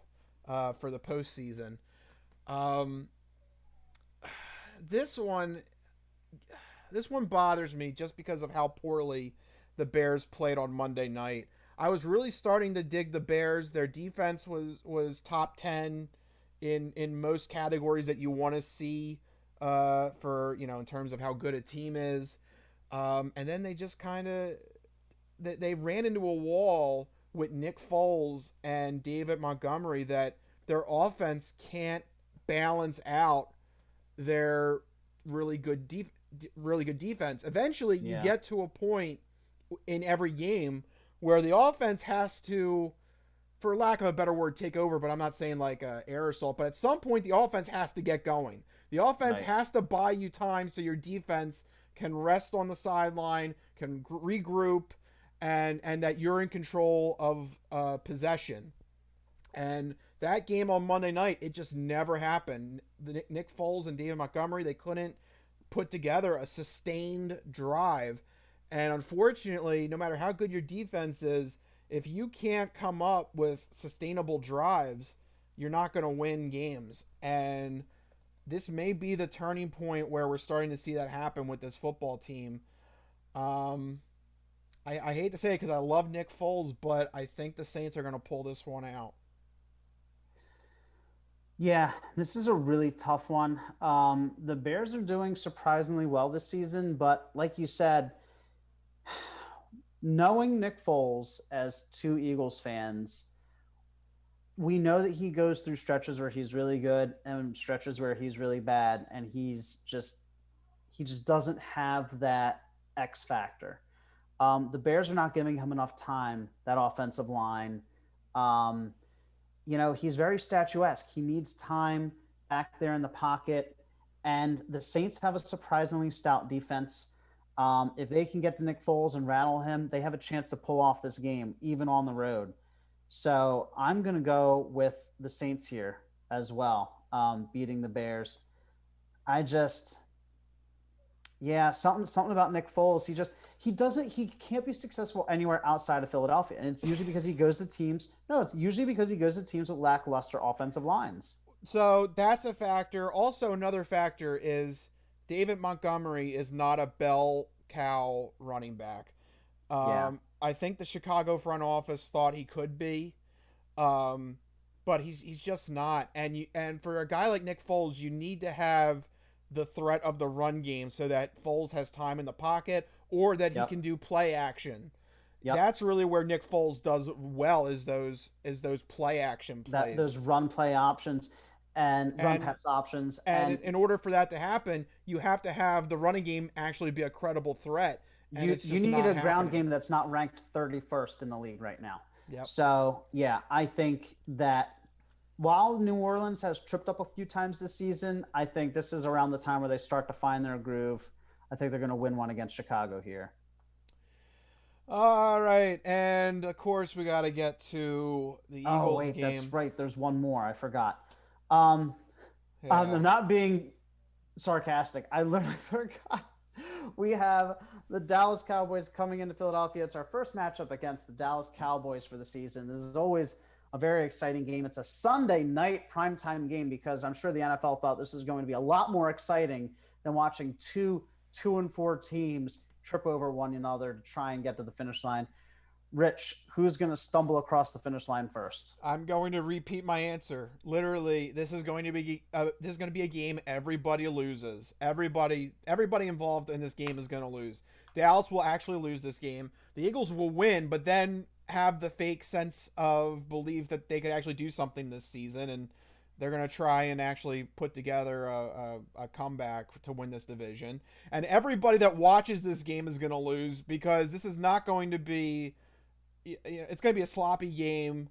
for the postseason. Um, this one this one bothers me just because of how poorly the Bears played on Monday night. I was really starting to dig the Bears. Their defense was top 10 in most categories that you want to see for in terms of how good a team is. And then they just kind of they ran into a wall with Nick Foles and David Montgomery that their offense can't balance out their really good really good defense. Eventually, you Yeah. get to a point in every game where the offense has to for lack of a better word, take over, but I'm not saying like air assault. But at some point, the offense has to get going. The offense Right. has to buy you time so your defense can rest on the sideline, can regroup, and that you're in control of possession. And that game on Monday night, it just never happened. Nick Foles and David Montgomery, they couldn't put together a sustained drive. And unfortunately, no matter how good your defense is, if you can't come up with sustainable drives, you're not going to win games. And this may be the turning point where we're starting to see that happen with this football team. Um, I hate to say it because I love Nick Foles, but I think the Saints are going to pull this one out. Yeah, this is a really tough one. The Bears are doing surprisingly well this season, but like you said, knowing Nick Foles as two Eagles fans, we know that he goes through stretches where he's really good and stretches where he's really bad, and he just doesn't have that X factor. The Bears are not giving him enough time. That offensive line, um, he's very statuesque. He needs time back there in the pocket, and the Saints have a surprisingly stout defense. If they can get to Nick Foles and rattle him, they have a chance to pull off this game, even on the road. So I'm going to go with the Saints here as well, beating the Bears. I just, yeah, something about Nick Foles. He can't be successful anywhere outside of Philadelphia, and it's usually because he goes to teams. No, it's usually because he goes to teams with lackluster offensive lines. So that's a factor. Also, another factor is David Montgomery is not a bell cow running back. Yeah. I think the Chicago front office thought he could be, um, but he's just not. And for a guy like Nick Foles, you need to have the threat of the run game so that Foles has time in the pocket or that he Yep. can do play action. Yep. That's really where Nick Foles does well is those play action That plays. those run play options and run And pass options and and in order for that to happen, you have to have the running game actually be a credible threat, and you it's you just need not a ground happening. game that's not ranked 31st in the league right now. Yep. So, yeah, I think that while New Orleans has tripped up a few times this season, I think this is around the time where they start to find their groove. I think they're going to win one against Chicago here. All right, and of course we got to get to the Oh, Eagles wait, that's game. right. There's one more. I forgot. Um, Yeah. I'm not being sarcastic. I literally forgot. We have the Dallas Cowboys coming into Philadelphia. It's our first matchup against the Dallas Cowboys for the season. This is always a very exciting game. It's a Sunday night primetime game because I'm sure the NFL thought this was going to be a lot more exciting than watching two and four teams trip over one another to try and get to the finish line. Rich, who's going to stumble across the finish line first? I'm going to repeat my answer. Literally, this is going to be a game everybody loses. Everybody involved in this game is going to lose. Dallas will actually lose this game. The Eagles will win, but then have the fake sense of belief that they could actually do something this season, and they're going to try and actually put together a comeback to win this division. And everybody that watches this game is going to lose because this is not going to be. It's going to be a sloppy game.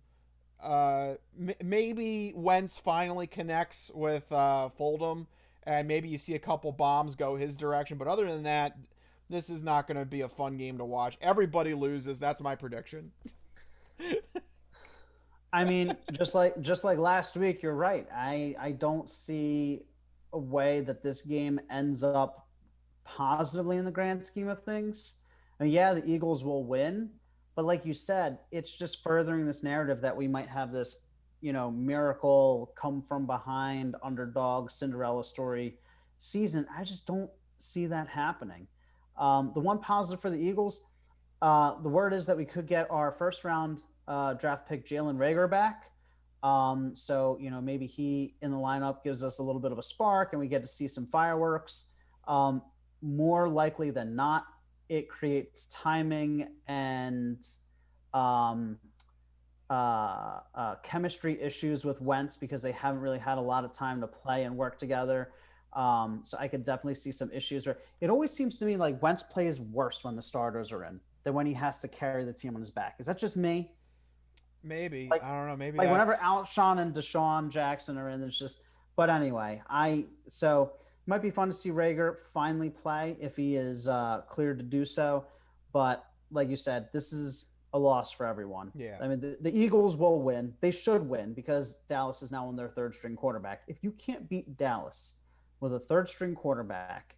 Maybe Wentz finally connects with Foldham, and maybe you see a couple bombs go his direction. But other than that, this is not going to be a fun game to watch. Everybody loses. That's my prediction. I mean, just like last week, you're right. I don't see a way that this game ends up positively in the grand scheme of things. I mean, yeah, the Eagles will win, but like you said, it's just furthering this narrative that we might have this, miracle come from behind underdog Cinderella story season. I just don't see that happening. The one positive for the Eagles, the word is that we could get our first round draft pick Jalen Rager back. So maybe he in the lineup gives us a little bit of a spark, and we get to see some fireworks. Um, More likely than not, it creates timing and um, chemistry issues with Wentz because they haven't really had a lot of time to play and work together. So I could definitely see some issues where it always seems to me like Wentz plays worse when the starters are in than when he has to carry the team on his back. Is that just me? maybe Like I don't know. Maybe like whenever that's Alshon and Deshaun Jackson are in, it's just. But anyway, so it might be fun to see Rager finally play if he is cleared to do so. But like you said, this is a loss for everyone. yeah. I mean, the Eagles will win. They should win because Dallas is now on their third string quarterback. If you can't beat Dallas with a third string quarterback,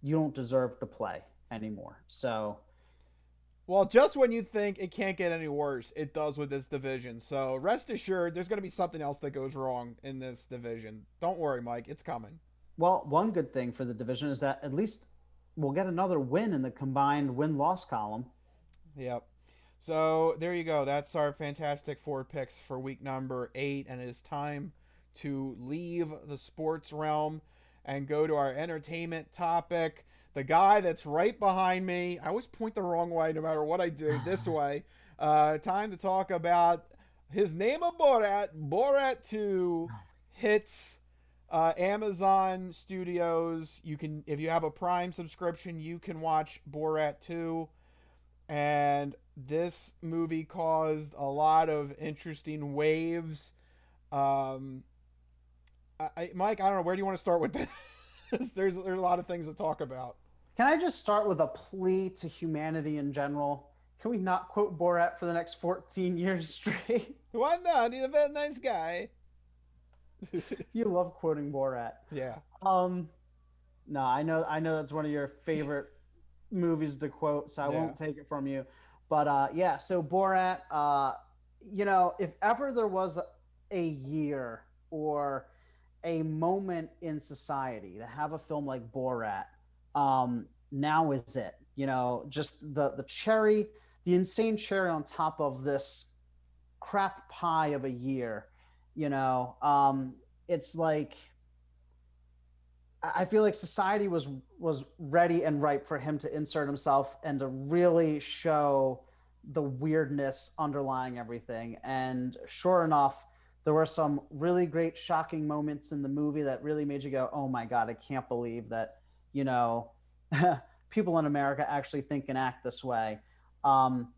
you don't deserve to play anymore. So Well, just when you think it can't get any worse, it does with this division. So rest assured, there's going to be something else that goes wrong in this division. Don't worry, Mike. It's coming. well, one good thing for the division is that at least we'll get another win in the combined win loss column. Yep. So there you go. That's our Fantastic Four picks for week number 8. And it is time to leave the sports realm and go to our entertainment topic. The guy that's right behind me. I always point the wrong way no matter what I do. This way. Time to talk about his name of Borat. Borat 2 hits Amazon Studios. You can, if you have a Prime subscription, you can watch Borat 2. And this movie caused a lot of interesting waves. Mike, I don't know, where do you want to start with this? There's a lot of things to talk about. Can I just start with a plea to humanity in general? Can we not quote Borat for the next 14 years straight? Why not? He's a very nice guy. You love quoting Borat. Yeah. Um, no, I know that's one of your favorite movies to quote, so I Yeah. won't take it from you. But yeah, so Borat, if ever there was a year or a moment in society to have a film like Borat, now is it. Just the cherry, the insane cherry on top of this crap pie of a year. It's like I feel like society was ready and ripe for him to insert himself and to really show the weirdness underlying everything. And sure enough, there were some really great shocking moments in the movie that really made you go, "Oh my god, I can't believe that, you know, people in America actually think and act this way." Um,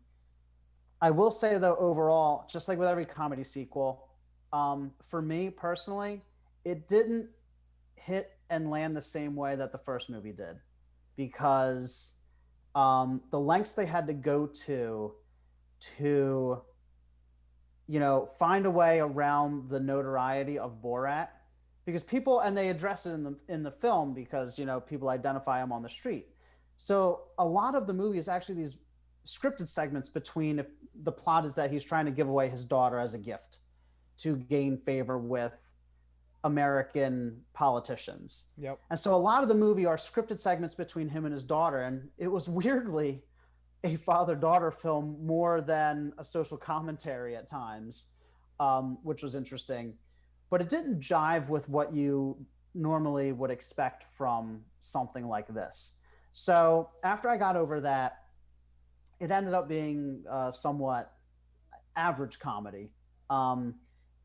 I will say though, overall, just like with every comedy sequel, for me personally, it didn't hit and land the same way that the first movie did, because the lengths they had to go to find a way around the notoriety of Borat, because people, and they address it in the film, because people identify him on the street. So a lot of the movie is actually these scripted segments between, if the plot is that he's trying to give away his daughter as a gift to gain favor with American politicians. Yep. And so a lot of the movie are scripted segments between him and his daughter. And it was weirdly a father daughter film more than a social commentary at times, which was interesting. But it didn't jive with what you normally would expect from something like this. So after I got over that, it ended up being somewhat average comedy.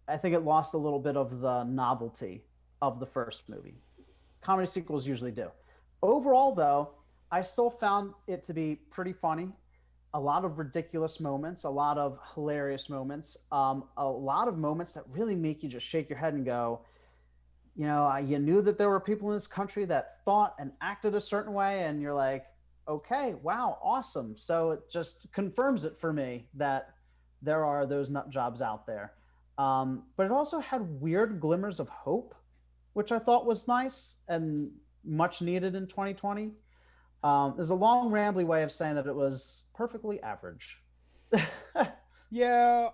I think it lost a little bit of the novelty of the first movie. Comedy sequels usually do. Overall, though, I still found it to be pretty funny. A lot of ridiculous moments, a lot of hilarious moments, a lot of moments that really make you just shake your head and go, you knew that there were people in this country that thought and acted a certain way, and you're like, okay, wow, awesome. So it just confirms it for me that there are those nut jobs out there. But it also had weird glimmers of hope, which I thought was nice and much needed in 2020. There's a long, rambly way of saying that it was perfectly average. Yeah,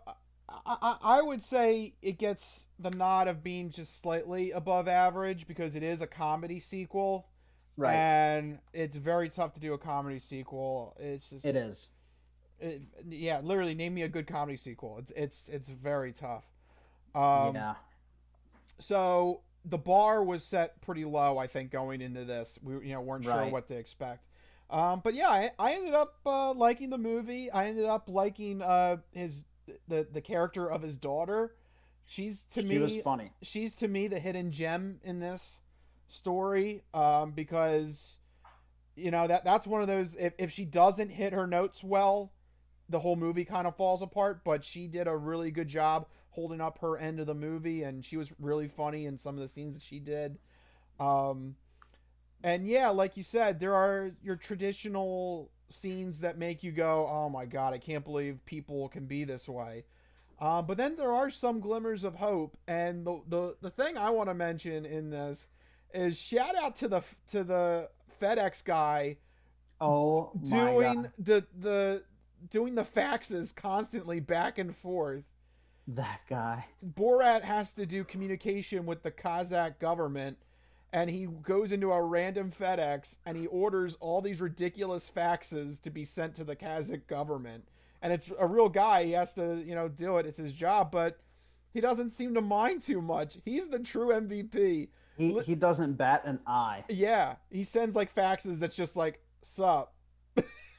I would say it gets the nod of being just slightly above average because it is a comedy sequel. Right. And it's very tough to do a comedy sequel. It's just It is. yeah, literally name me a good comedy sequel. It's very tough. Um, Yeah. so the bar was set pretty low, I think, going into this. We weren't sure Right. what to expect. But yeah, I ended up liking the movie. I ended up liking the character of his daughter. She's to She me was funny. she's to me the hidden gem in this story, because that's one of those, if she doesn't hit her notes well, the whole movie kind of falls apart, but she did a really good job holding up her end of the movie, and she was really funny in some of the scenes that she did. Um, and yeah, like you said, there are your traditional scenes that make you go, "Oh my god, I can't believe people can be this way." But then there are some glimmers of hope, and the thing I want to mention in this is shout out to the FedEx guy Oh my doing God, the doing the faxes constantly back and forth. that guy. Borat has to do communication with the Kazakh government, and he goes into a random FedEx and he orders all these ridiculous faxes to be sent to the Kazakh government. And it's a real guy. He has to, do it. It's his job, but he doesn't seem to mind too much. He's the true MVP. He doesn't bat an eye. Yeah, he sends like faxes that's just like, "Sup?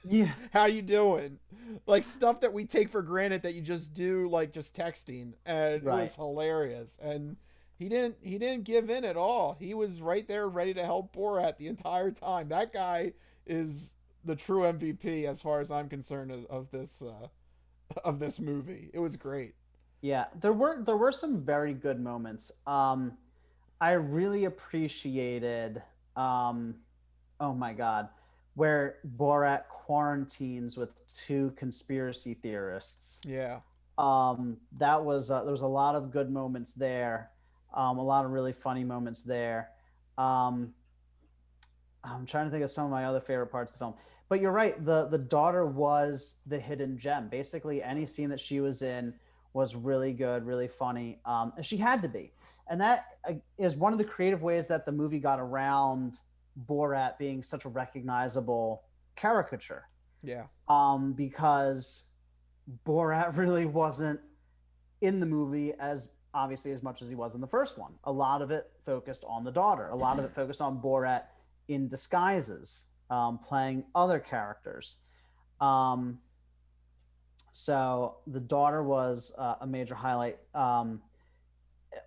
Yeah. How you doing?" Like stuff that we take for granted that you just do, like just texting, and it Right. was hilarious. And he didn't give in at all. He was right there ready to help Borat the entire time. That guy is the true MVP as far as I'm concerned of this of this movie. It was great. Yeah, there were some very good moments. I really appreciated oh my God, where Borat quarantines with two conspiracy theorists. Yeah. That was there was a lot of good moments there. A lot of really funny moments there. Um, I'm trying to think of some of my other favorite parts of the film. But you're right. The daughter was the hidden gem. Basically, any scene that she was in was really good, really funny. And she had to be. And that is one of the creative ways that the movie got around Borat being such a recognizable caricature. Yeah. Because Borat really wasn't in the movie as obviously as much as he was in the first one. A lot of it focused on the daughter. A lot of it focused on Borat in disguises, playing other characters. So the daughter was a major highlight.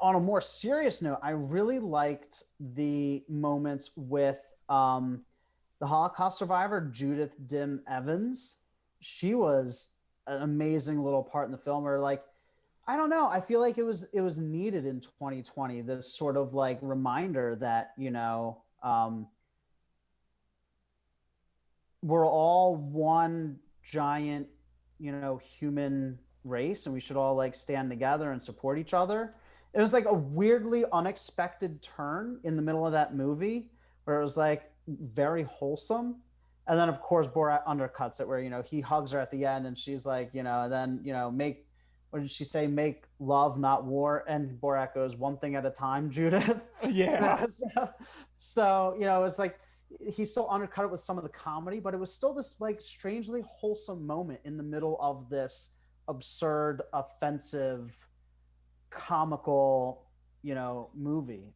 On a more serious note, I really liked the moments with the Holocaust survivor, Judith Dim Evans. She was an amazing little part in the film where, like, I don't know, I feel like it was needed in 2020, this sort of like reminder that, we're all one giant, human race, and we should all like stand together and support each other. It was like a weirdly unexpected turn in the middle of that movie where it was like very wholesome. And then of course Borat undercuts it where, he hugs her at the end and she's like, and then, make, what did she say? Make love, not war. And Borat goes, "One thing at a time, Judith." Yeah. So, it's like he still undercut it with some of the comedy, but it was still this like strangely wholesome moment in the middle of this absurd, offensive, comical, movie.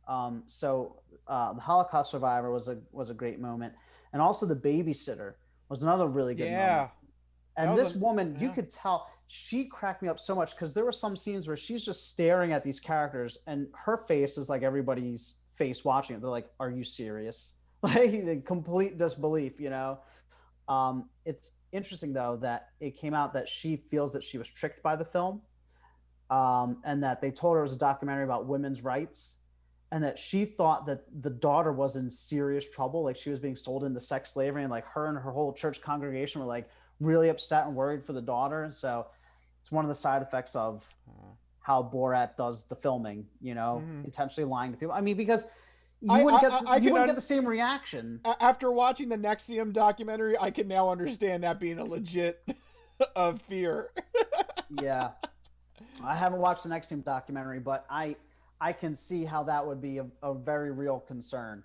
So the Holocaust survivor was a great moment, and also the babysitter was another really good moment. And this woman, you could tell she cracked me up so much because there were some scenes where she's just staring at these characters, and her face is like everybody's face watching it. They're like, "Are you serious?" Like in complete disbelief. It's interesting though that it came out that she feels that she was tricked by the film. And that they told her it was a documentary about women's rights, and that she thought that the daughter was in serious trouble, like she was being sold into sex slavery, and like her and her whole church congregation were like really upset and worried for the daughter. So it's one of the side effects of how Borat does the filming, intentionally lying to people. I mean, because you wouldn't get the same reaction. After watching the NXIVM documentary, I can now understand that being a legit fear. Yeah. I haven't watched the NXIVM documentary, but I can see how that would be a very real concern.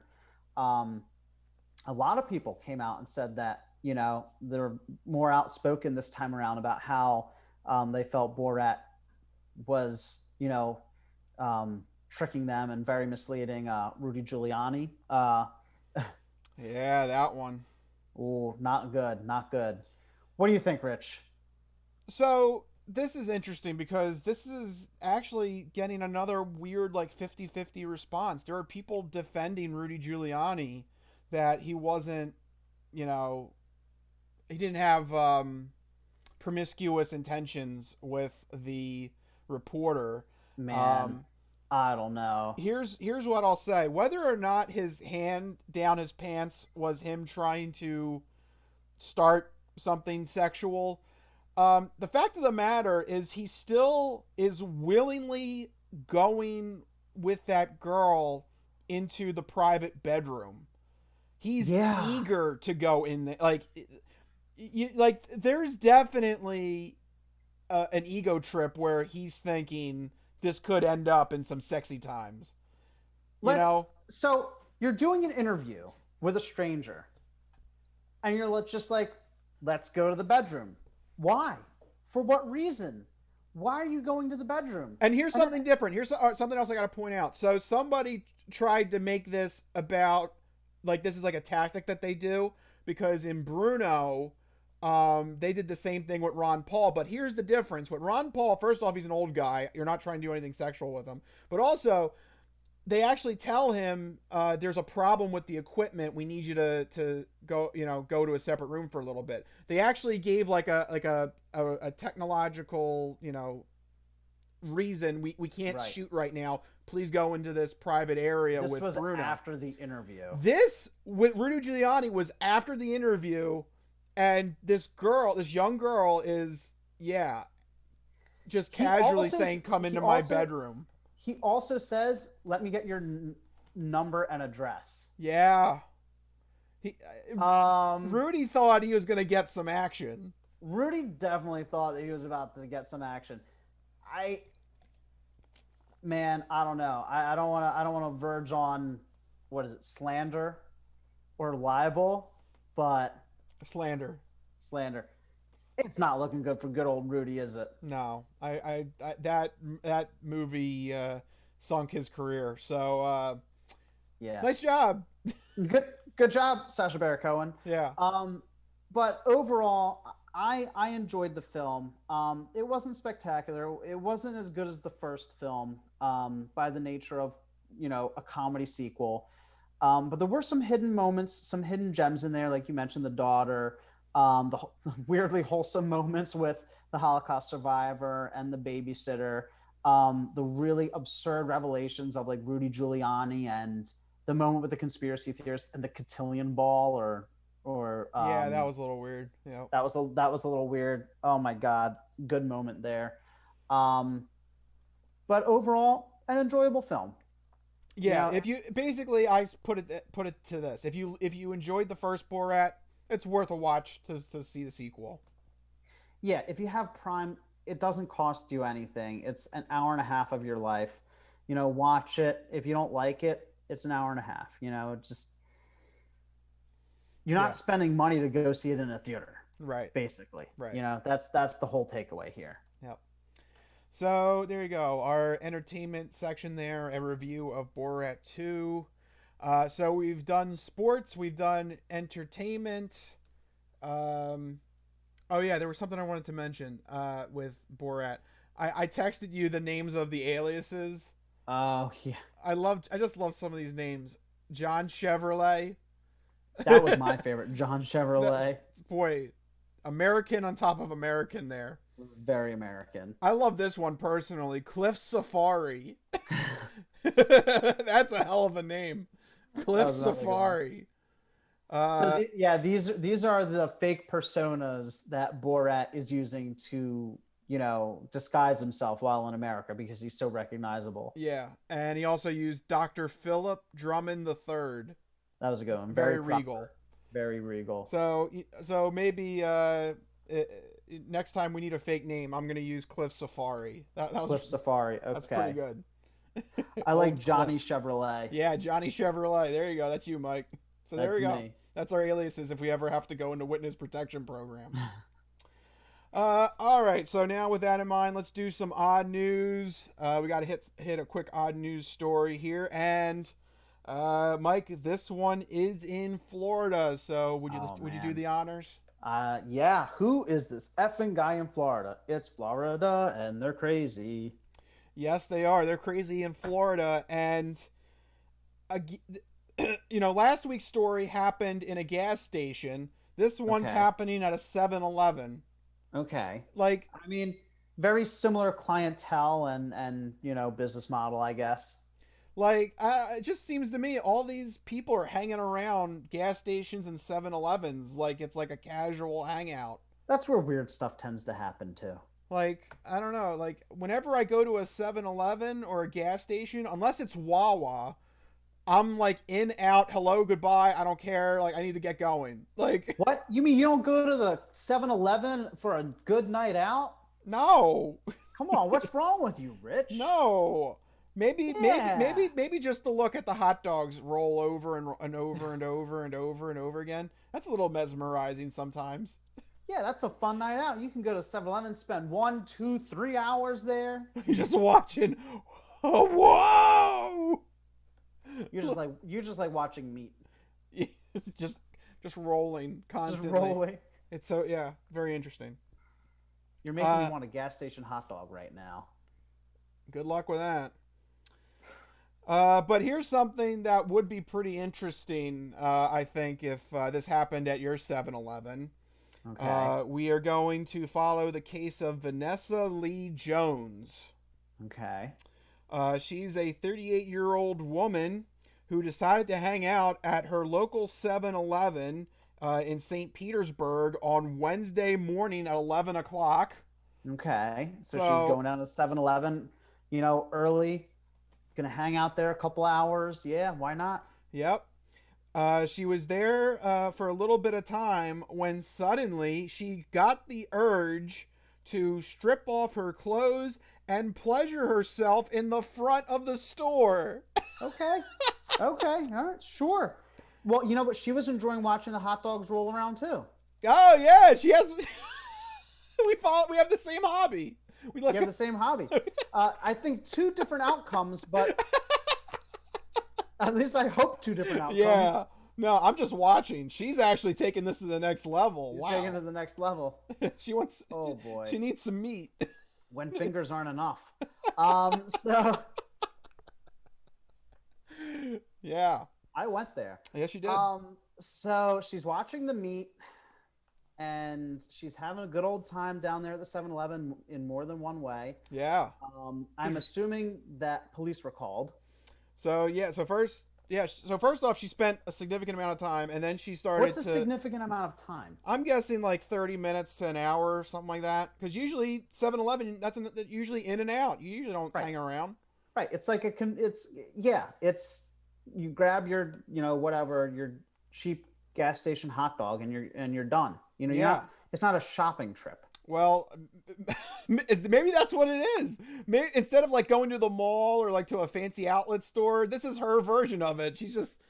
A lot of people came out and said that, they're more outspoken this time around about how they felt Borat was, tricking them and very misleading. Rudy Giuliani. Yeah, that one. Oh, not good. Not good. What do you think, Rich? So this is interesting because this is actually getting another weird like 50-50 response. There are people defending Rudy Giuliani that he wasn't, he didn't have promiscuous intentions with the reporter. Man, I don't know. Here's what I'll say. Whether or not his hand down his pants was him trying to start something sexual, the fact of the matter is he still is willingly going with that girl into the private bedroom. He's eager to go in there. There's definitely an ego trip where he's thinking this could end up in some sexy times. So you're doing an interview with a stranger, and you're just like, let's go to the bedroom. Why? For what reason? Why are you going to the bedroom? And here's something different. Here's something else I got to point out. So somebody tried to make this about, like, this is like a tactic that they do, because in Bruno, they did the same thing with Ron Paul. But here's the difference. With Ron Paul, first off, he's an old guy. You're not trying to do anything sexual with him. But also, they actually tell him, there's a problem with the equipment. We need you to go to a separate room for a little bit. They actually gave like a technological, reason. We can't shoot right now. Please go into this private area with Bruno. This was after the interview. This with Rudy Giuliani was after the interview, and this young girl is just casually saying, "Come into my bedroom." He also says, "Let me get your number and address." Yeah. Rudy thought he was going to get some action. Rudy definitely thought that he was about to get some action. I don't know. I don't want to verge on, what is it, slander or libel, but slander. It's not looking good for good old Rudy, is it? No, I that movie sunk his career. So nice job. Good job, Sacha Baron Cohen. Yeah. But overall, I enjoyed the film. It wasn't spectacular. It wasn't as good as the first film, by the nature of, a comedy sequel. But there were some hidden moments, some hidden gems in there, like you mentioned, the daughter, the weirdly wholesome moments with the Holocaust survivor and the babysitter, the really absurd revelations of like Rudy Giuliani, and the moment with the conspiracy theorist and the cotillion ball, or that was a little weird. Yeah, that was a little weird. Oh my God, good moment there. But overall, an enjoyable film. Yeah, if you basically, I put it to this: if you enjoyed the first Borat, it's worth a watch to see the sequel. Yeah, if you have Prime, it doesn't cost you anything. It's an hour and a half of your life. Watch it. If you don't like it, it's an hour and a half. Just, you're not spending money to go see it in a theater. Right. Basically. Right. That's the whole takeaway here. Yep. So there you go. Our entertainment section there, a review of Borat 2. So we've done sports, we've done entertainment. Oh yeah, there was something I wanted to mention with Borat. I texted you the names of the aliases. Oh yeah. I just love some of these names. John Chevrolet. That was my favorite. John Chevrolet. Boy, American on top of American there. Very American. I love this one personally. Cliff Safari. That's a hell of a name. Cliff Safari. These are the fake personas that Borat is using to, disguise himself while in America, because he's so recognizable. Yeah, and he also used Dr. Philip Drummond III. That was a good one. Very regal. Very regal. So maybe next time we need a fake name, I'm gonna use Cliff Safari. That was Cliff Safari. Okay. That's pretty good. I like Johnny Chevrolet. Yeah, Johnny Chevrolet. There you go. That's you, Mike. So there we go. Me. That's our aliases if we ever have to go into witness protection program. All right. So now with that in mind, let's do some odd news. We got to hit a quick odd news story here. And Mike, this one is in Florida. So would you do the honors? Yeah. Who is this effing guy in Florida? It's Florida, and they're crazy. Yes, they are. They're crazy in Florida. And, last week's story happened in a gas station. This one's happening at a 7-Eleven. Okay. Like, I mean, very similar clientele and business model, I guess. it just seems to me all these people are hanging around gas stations and 7-Elevens like it's like a casual hangout. That's where weird stuff tends to happen too. Like, I don't know. Like, whenever I go to a 7-Eleven or a gas station, unless it's Wawa, I'm like in, out, hello, goodbye. I don't care. Like, I need to get going. Like, What? You mean you don't go to the 7-Eleven for a good night out? no, Come on, what's wrong with you, Rich? no. Yeah. Maybe just to look at the hot dogs roll over and over and over and over and over again. That's a little mesmerizing sometimes. Yeah, that's a fun night out. You can go to 7-Eleven, spend 1, 2, 3 hours there. You're just watching. Oh, whoa! You're just like watching meat. just just rolling Just constantly. roll away. It's so, yeah, very interesting. You're making me want a gas station hot dog right now. Good luck with that. But here's something that would be pretty interesting, I think, if this happened at your 7-Eleven. Okay. We are going to follow the case of Vanessa Lee Jones. Okay. She's a 38-year-old woman who decided to hang out at her local 7-Eleven in St. Petersburg on Wednesday morning at 11 o'clock. Okay. So she's So, going down to 7-Eleven, early, gonna hang out there a couple hours. Yeah, why not? yep. She was there for a little bit of time when suddenly she got the urge to strip off her clothes and pleasure herself in the front of the store. Okay. Okay. All right. Sure. Well, but she was enjoying watching the hot dogs roll around too. Oh yeah, she has. We have the same hobby. We You look have the same hobby. I think two different outcomes, but at least I hope two different outcomes. Yeah. No, I'm just watching. She's actually taking this to the next level. She's Wow. taking it to the next level. She wants. Oh boy. She needs some meat. When fingers aren't enough. So Yeah. I went there. Yes, you did. So she's watching the meet and she's having a good old time down there at the 7-Eleven in more than one way. Yeah. I'm assuming that police were called. So yeah. So first off, she spent a significant amount of time, and then she started What's a significant amount of time? I'm guessing like 30 minutes to an hour or something like that. Because usually 7-Eleven, that's usually in and out. You usually don't hang around. Right. It's like it's you grab your, whatever, your cheap gas station hot dog and you're done. Yeah. It's not a shopping trip. Well, maybe that's what it is. Maybe instead of like going to the mall or like to a fancy outlet store, this is her version of it. She's just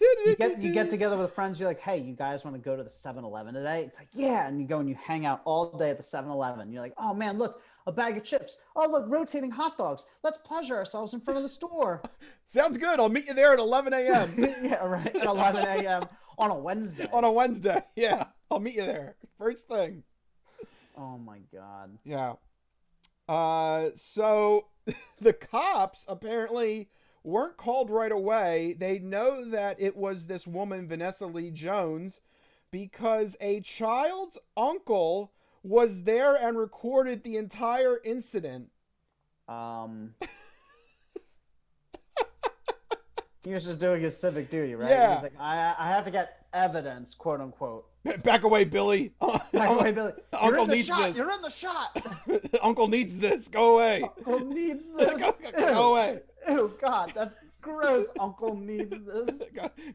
You get together with friends. You're like, hey, you guys want to go to the 7-Eleven today? It's like, yeah. And you go and you hang out all day at the 7-Eleven. You're like, oh man, look, a bag of chips. Oh, look, rotating hot dogs. Let's pleasure ourselves in front of the store. Sounds good. I'll meet you there at 11 a.m. Yeah, right. At 11 a.m. on a Wednesday. On a Wednesday. Yeah. I'll meet you there. First thing. Oh my God. Yeah. So the cops apparently weren't called right away. They know that it was this woman, Vanessa Lee Jones, because a child's uncle was there and recorded the entire incident. He was just doing his civic duty, right? Yeah. He's like, I have to get evidence, quote unquote. Back away, Billy. Back away, Billy. Uncle needs this. You're in the shot. Uncle needs this. Go away. Uncle needs this. Go away. Ew, God, that's gross. Uncle needs this.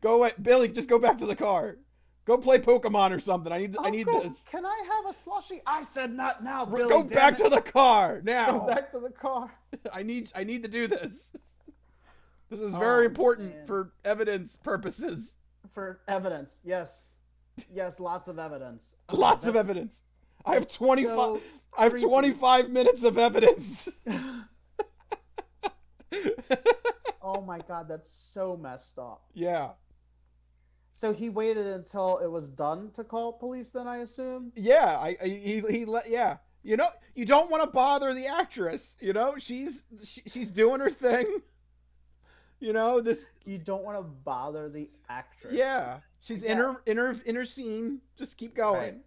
Go away, Billy. Just go back to the car. Go play Pokemon or something. I need Uncle, this. Can I have a slushie? I said not now, Billy. Go back to the car now. Go back to the car. I need to do this. This is very important for evidence purposes. For evidence, yes. Yes, lots of evidence. Lots of evidence. I have 25 so I have 25 minutes of evidence. Oh my God, that's so messed up. Yeah. So he waited until it was done to call police then, I assume? Yeah, he let yeah. You don't want to bother the actress, She's doing her thing. You don't want to bother the actress. Yeah. She's in her scene. Just keep going.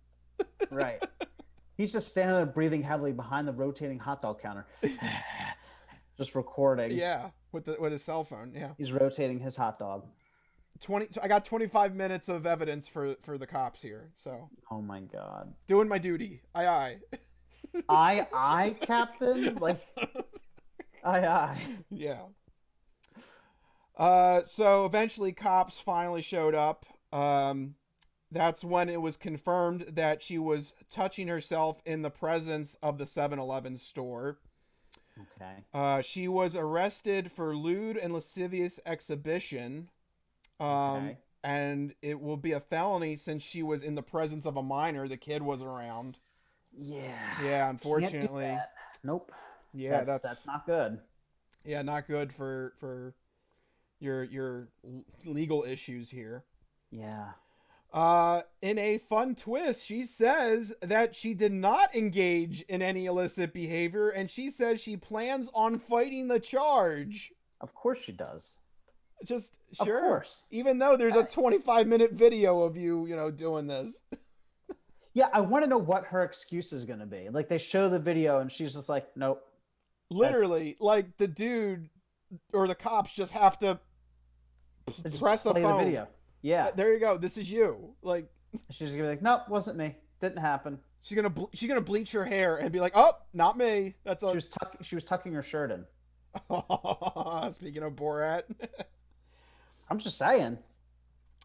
Right. He's just standing there breathing heavily behind the rotating hot dog counter, just recording. Yeah, with his cell phone. Yeah. He's rotating his hot dog. 20. I got 25 minutes of evidence for the cops here. So Oh my god. doing my duty. Aye. Captain? Like, aye. Yeah. So eventually cops finally showed up. That's when it was confirmed that she was touching herself in the presence of the 7-Eleven store. Okay. She was arrested for lewd and lascivious exhibition. Okay. And it will be a felony since she was in the presence of a minor. The kid was around. Yeah. Yeah, Can't do unfortunately. that. Nope. Yeah, that's not good. Yeah, not good for your legal issues here. Yeah. In a fun twist, she says that she did not engage in any illicit behavior, and she says she plans on fighting the charge. Of course she does. Just sure. Of course. Even though there's a 25-minute video of you doing this. Yeah, I want to know what her excuse is going to be. Like, they show the video and she's just like, nope. Literally, like the dude or the cops just have to press a phone. The video. Yeah. There you go. This is you. Like, she's going to be like, nope, wasn't me. Didn't happen. She's gonna bleach her hair and be like, oh, not me. She was tucking her shirt in. Speaking of Borat. I'm just saying.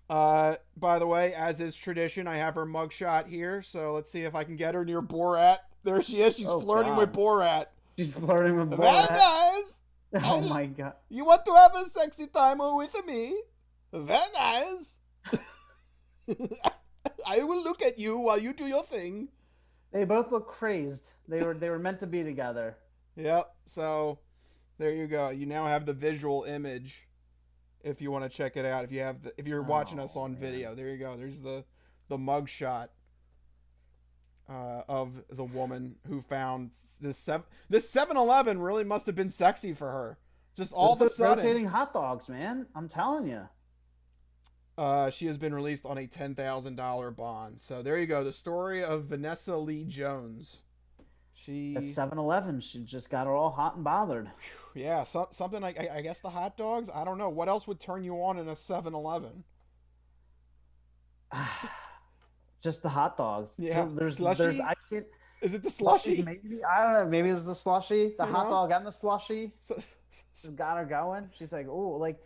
By the way, as is tradition, I have her mugshot here, so let's see if I can get her near Borat. There she is. She's flirting with Borat. She's flirting with Borat. Very nice. Oh my god. You want to have a sexy time with me? Very nice. I will look at you while you do your thing. They both look crazed. They were meant to be together. Yep. So there you go. You now have the visual image. If you want to check it out, if you're watching us on video, there you go. There's the mug shot of the woman who found this 7-Eleven really must have been sexy for her. Just all of a sudden, rotating hot dogs, man. I'm telling you. She has been released on a $10,000 bond. So there you go. The story of Vanessa Lee Jones. At 7-Eleven, she just got her all hot and bothered. Yeah, something like, I guess the hot dogs. I don't know what else would turn you on in a 7-Eleven. Just the hot dogs. Yeah, so there's I can't. Is it the slushy? Maybe, I don't know. Maybe it was the slushy, the hot dog and the slushy. Just got her going. She's like, oh, like,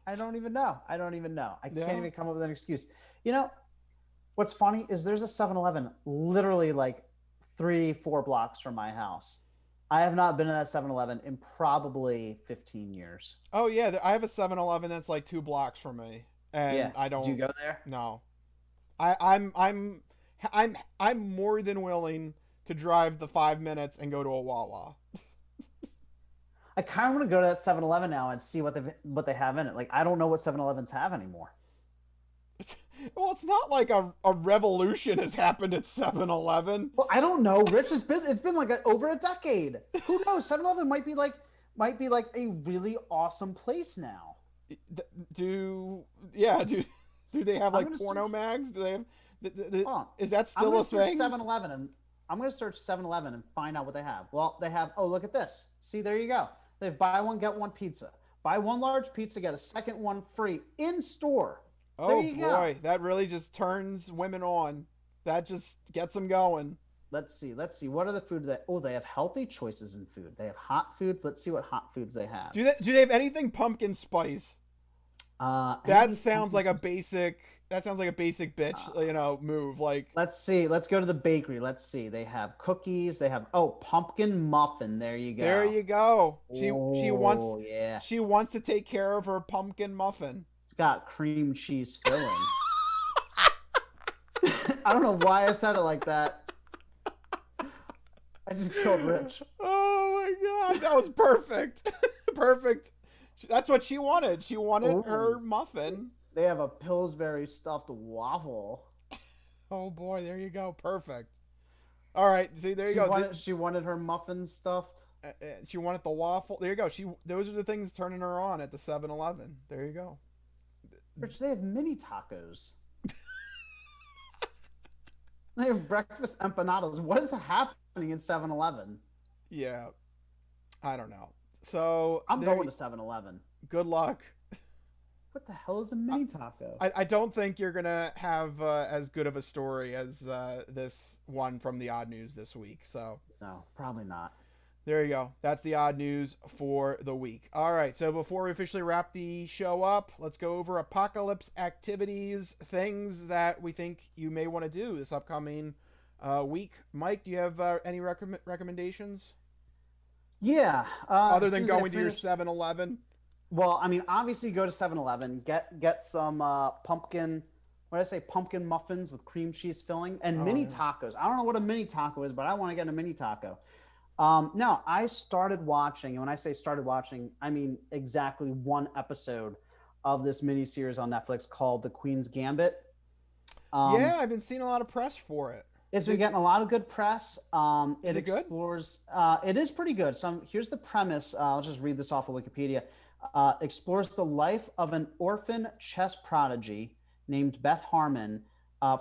I don't even know. I can't even come up with an excuse. You know, what's funny is there's a 7-Eleven literally like 3-4 blocks from my house. I have not been to that 7-Eleven in probably 15 years. Oh yeah, I have a 7-Eleven that's like 2 blocks from me, and I don't. Do you go there? No, I'm more than willing to drive the 5 minutes and go to a Wawa. I kind of want to go to that 7-Eleven now and see what they have in it. Like, I don't know what 7-Elevens have anymore. Well, it's not like a revolution has happened at 7-Eleven. Well, I don't know, Rich. It's been like over a decade. Who knows? 7-Eleven might be like a really awesome place now. Do they have like porno mags? Do they have? Is that still a thing? 7-Eleven, and I'm going to search 7-Eleven and find out what they have. Well, they have. Oh, look at this. See, there you go. They have buy one get one pizza. Buy one large pizza, get a second one free in store. Oh boy, that really just turns women on. That just gets them going. Let's see. What are the food that? Oh, they have healthy choices in food. They have hot foods. Let's see what hot foods they have. Do they have anything pumpkin spice? That sounds like a basic bitch, move. Like, let's see. Let's go to the bakery. Let's see. They have cookies. They have pumpkin muffin. There you go. There you go. She wants to take care of her pumpkin muffin. It's got cream cheese filling. I don't know why I said it like that. I just killed Rich. Oh my god, that was perfect. Perfect. That's what she wanted. She wanted her muffin. They have a Pillsbury stuffed waffle. Oh boy, there you go. Perfect. All right, see, there you go. She wanted her muffin stuffed. She wanted the waffle. There you go. Those are the things turning her on at the 7-Eleven. There you go. Rich, they have mini tacos. They have breakfast empanadas. What is happening in 7-Eleven? Yeah, I don't know. So I'm there, going to 7-Eleven. good luck. What the hell is a mini taco? I don't think you're gonna have as good of a story as this one from the odd news this week. So No, probably not. there you go. That's the odd news for the week. All right. So before we officially wrap the show up, let's go over apocalypse activities, things that we think you may want to do this upcoming week. Mike, do you have any recommendations Yeah. other As than soon as I going to your finish, 7-Eleven? well, I mean, obviously go to 7-Eleven, get some pumpkin. What did I say? Pumpkin muffins with cream cheese filling and Oh mini yeah. tacos. I don't know what a mini taco is, but I want to get a mini taco. No, I started watching, and when I say started watching, I mean exactly one episode of this mini series on Netflix called The Queen's Gambit. Um, Yeah, I've been seeing a lot of press for it. it's Is been it getting a lot of good press. is It it good? explores. It is pretty good. Here's the premise. I'll just read this off of Wikipedia. Explores the life of an orphan chess prodigy named Beth Harmon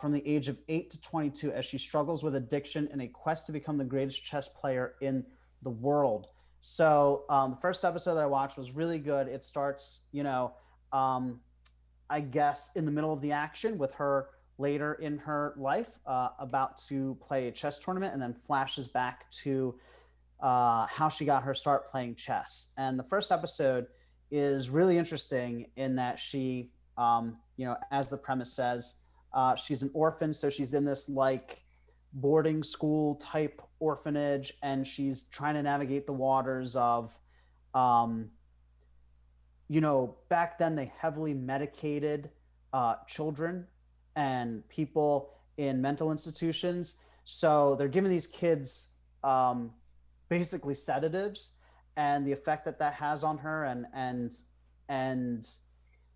from the age of 8 to 22 as she struggles with addiction in a quest to become the greatest chess player in the world. So the first episode that I watched was really good. It starts, um, I guess, in the middle of the action with her later in her life about to play a chess tournament and then flashes back to how she got her start playing chess. And the first episode is really interesting in that she, as the premise says, she's an orphan. So she's in this like boarding school type orphanage and she's trying to navigate the waters of um, back then they heavily medicated children and people in mental institutions. So they're giving these kids um, basically sedatives, and the effect that that has on her, and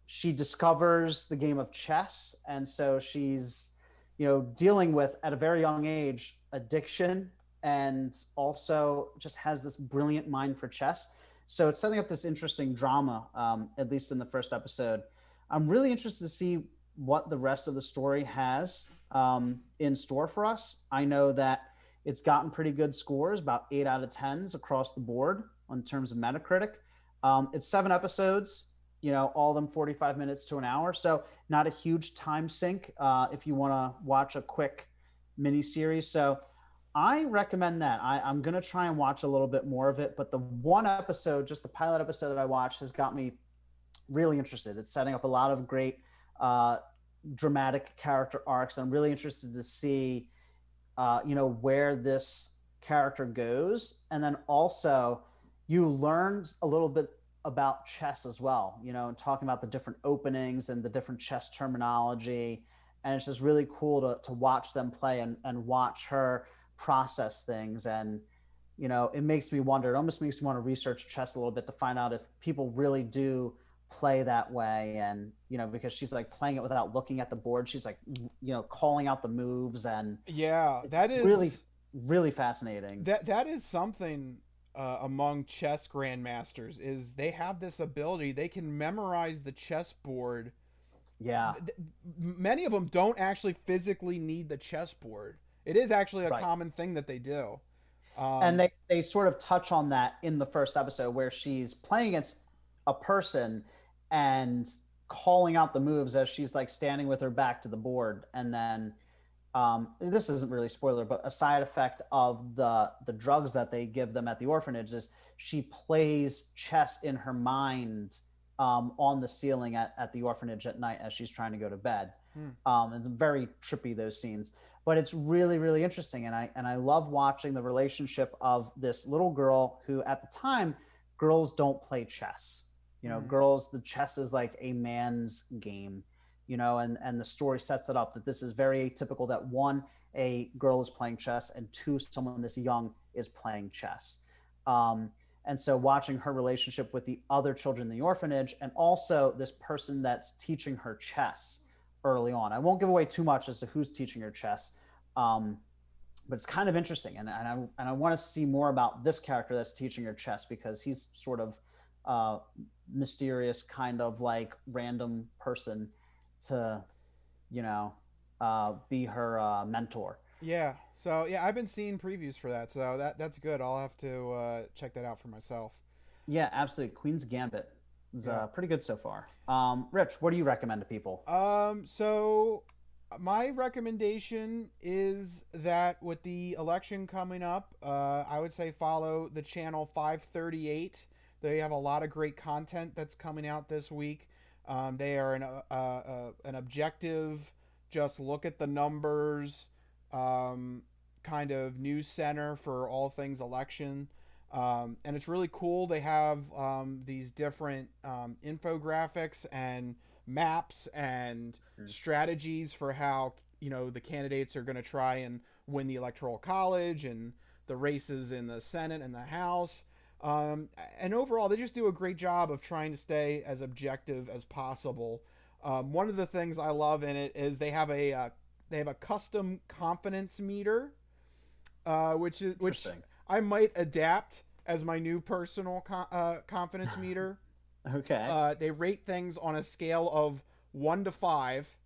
she discovers the game of chess, and so she's dealing with at a very young age addiction and also just has this brilliant mind for chess. So it's setting up this interesting drama, at least in the first episode. I'm really interested to see what the rest of the story has in store for us. I know that it's gotten pretty good scores, about 8 out of 10s across the board in terms of Metacritic. It's 7 episodes, all of them 45 minutes to an hour. So not a huge time sink if you want to watch a quick mini series. So I recommend that. I'm going to try and watch a little bit more of it, but the one episode, just the pilot episode that I watched, has got me really interested. It's setting up a lot of great uh, dramatic character arcs. I'm really interested to see, where this character goes. And then also, you learn a little bit about chess as well, and talking about the different openings and the different chess terminology. And it's just really cool to watch them play and watch her process things. And it makes me wonder, it almost makes me want to research chess a little bit to find out if people really do play that way. And because she's like playing it without looking at the board, she's like calling out the moves, and Yeah, it's that really is really fascinating. that is something among chess grandmasters is they have this ability. They can memorize the chessboard. Yeah, Many of them don't actually physically need the chessboard. It is actually a right. common thing that they do. And Um, they sort of touch on that in the first episode where she's playing against a person and calling out the moves as she's like standing with her back to the board. And then this isn't really spoiler, but a side effect of the drugs that they give them at the orphanage is she plays chess in her mind on the ceiling at the orphanage at night as she's trying to go to bed. hmm. It's very trippy, those scenes, but it's really really interesting, and I love watching the relationship of this little girl who at the time, girls don't play chess. Hmm. Girls, the chess is like a man's game. And the story sets it up that this is very atypical, that one, a girl is playing chess, and two, someone this young is playing chess. um, and so watching her relationship with the other children in the orphanage, and also this person that's teaching her chess early on. I won't give away too much as to who's teaching her chess, um, but it's kind of interesting, and I want to see more about this character that's teaching her chess, because he's sort of uh, mysterious, kind of like random person to be her mentor. Yeah. So yeah, I've been seeing previews for that. So that's good. I'll have to check that out for myself. Yeah, absolutely. Queen's Gambit is Yeah. pretty good so far. Rich, what do you recommend to people? So my recommendation is that with the election coming up, I would say follow the channel 538. They have a lot of great content that's coming out this week. They are an objective, just look at the numbers, kind of news center for all things election. And it's really cool. They have these different infographics and maps and strategies for how the candidates are going to try and win the electoral college and the races in the Senate and the House. And overall, they just do a great job of trying to stay as objective as possible. One of the things I love in it is they have a custom confidence meter, which Interesting. I might adapt as my new personal confidence meter. Okay. They rate things on a scale of 1 to 5,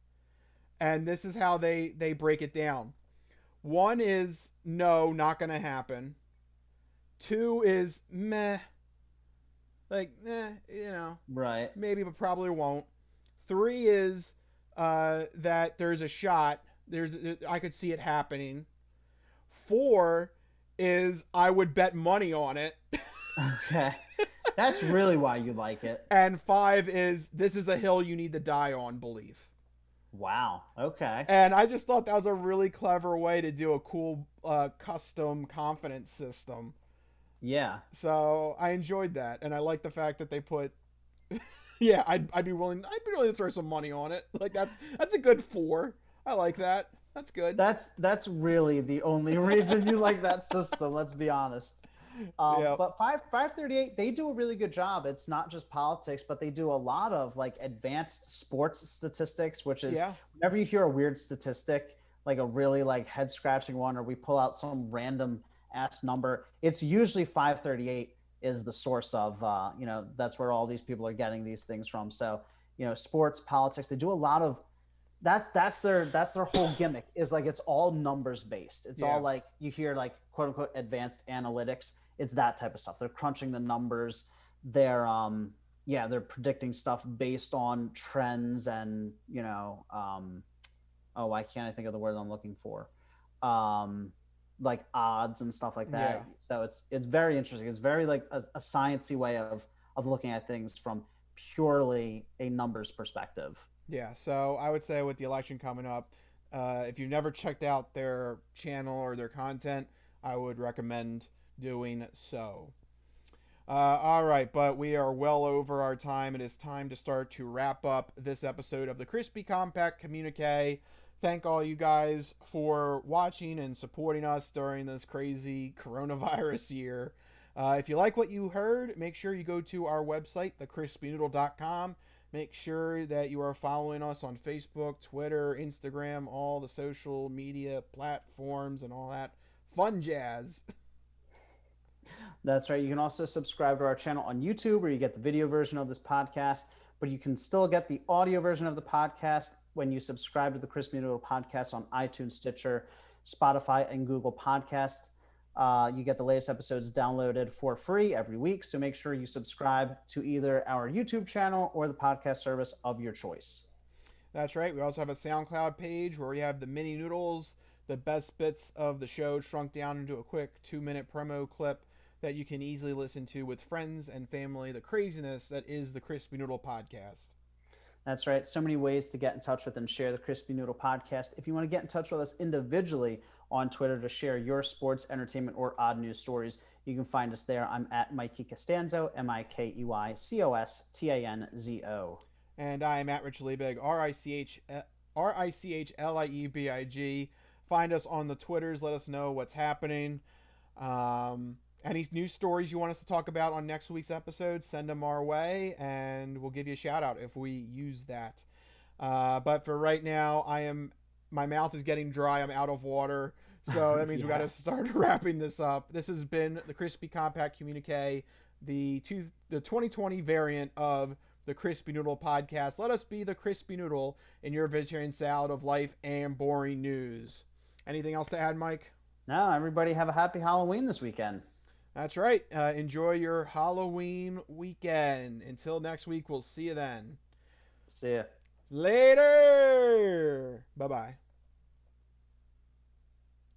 and this is how they break it down. 1 is no, not gonna happen. 2 is meh, like Right. maybe but probably won't. 3 is that there's a shot. I could see it happening. 4 is I would bet money on it. Okay. That's really why you like it. And 5 is this is a hill you need to die on, belief. Wow. Okay. And I just thought that was a really clever way to do a cool custom confidence system. Yeah. So I enjoyed that, and I like the fact that they put. Yeah, I'd be willing. I'd be willing to throw some money on it. Like that's a good 4. I like that. That's good. That's really the only reason you like that system. Let's be honest. Yeah. But 538, they do a really good job. It's not just politics, but they do a lot of like advanced sports statistics, which is Yeah. whenever you hear a weird statistic, like a really like head scratching one, or we pull out some random ass number, it's usually 538 is the source of, that's where all these people are getting these things from. So, sports, politics, they do a lot of that's their whole gimmick is like it's all numbers based. It's all Yeah. like you hear like quote unquote advanced analytics. It's that type of stuff. They're crunching the numbers. They're predicting stuff based on trends and why can't I think of the word I'm looking for? Like odds and stuff like that. Yeah. So it's very interesting. It's very like a sciencey way of looking at things from purely a numbers perspective. Yeah, so I would say with the election coming up, if you've never checked out their channel or their content, I would recommend doing so. All right, but we are well over our time. It is time to start to wrap up this episode of the Crispy Compact Communiqué. Thank all you guys for watching and supporting us during this crazy coronavirus year. If you like what you heard, make sure you go to our website, thecrispynoodle.com. Make sure that you are following us on Facebook, Twitter, Instagram, all the social media platforms and all that fun jazz. That's right. You can also subscribe to our channel on YouTube where you get the video version of this podcast, but you can still get the audio version of the podcast when you subscribe to the Crispy Noodle podcast on iTunes, Stitcher, Spotify, and Google Podcasts. You get the latest episodes downloaded for free every week. So make sure you subscribe to either our YouTube channel or the podcast service of your choice. That's right. We also have a SoundCloud page where we have the mini noodles, the best bits of the show shrunk down into a quick 2-minute promo clip that you can easily listen to with friends and family. The craziness that is the Crispy Noodle podcast. That's right. So many ways to get in touch with and share the Crispy Noodle podcast. If you want to get in touch with us individually on Twitter to share your sports, entertainment, or odd news stories, you can find us there. I'm at Mikey Costanzo, MikeyCostanzo. And I'm at Rich Liebig, RICHLIEBIG. Find us on the Twitters. Let us know what's happening. Any news stories you want us to talk about on next week's episode, send them our way, and we'll give you a shout out if we use that. But for right now, my mouth is getting dry. I'm out of water. So that means we got to start wrapping this up. This has been the Crispy Compact Communiqué, the 2020 variant of the Crispy Noodle podcast. Let us be the Crispy Noodle in your vegetarian salad of life and boring news. Anything else to add, Mike? No, everybody have a happy Halloween this weekend. That's right. Enjoy your Halloween weekend. Until next week, we'll see you then. See ya. Later. Bye bye.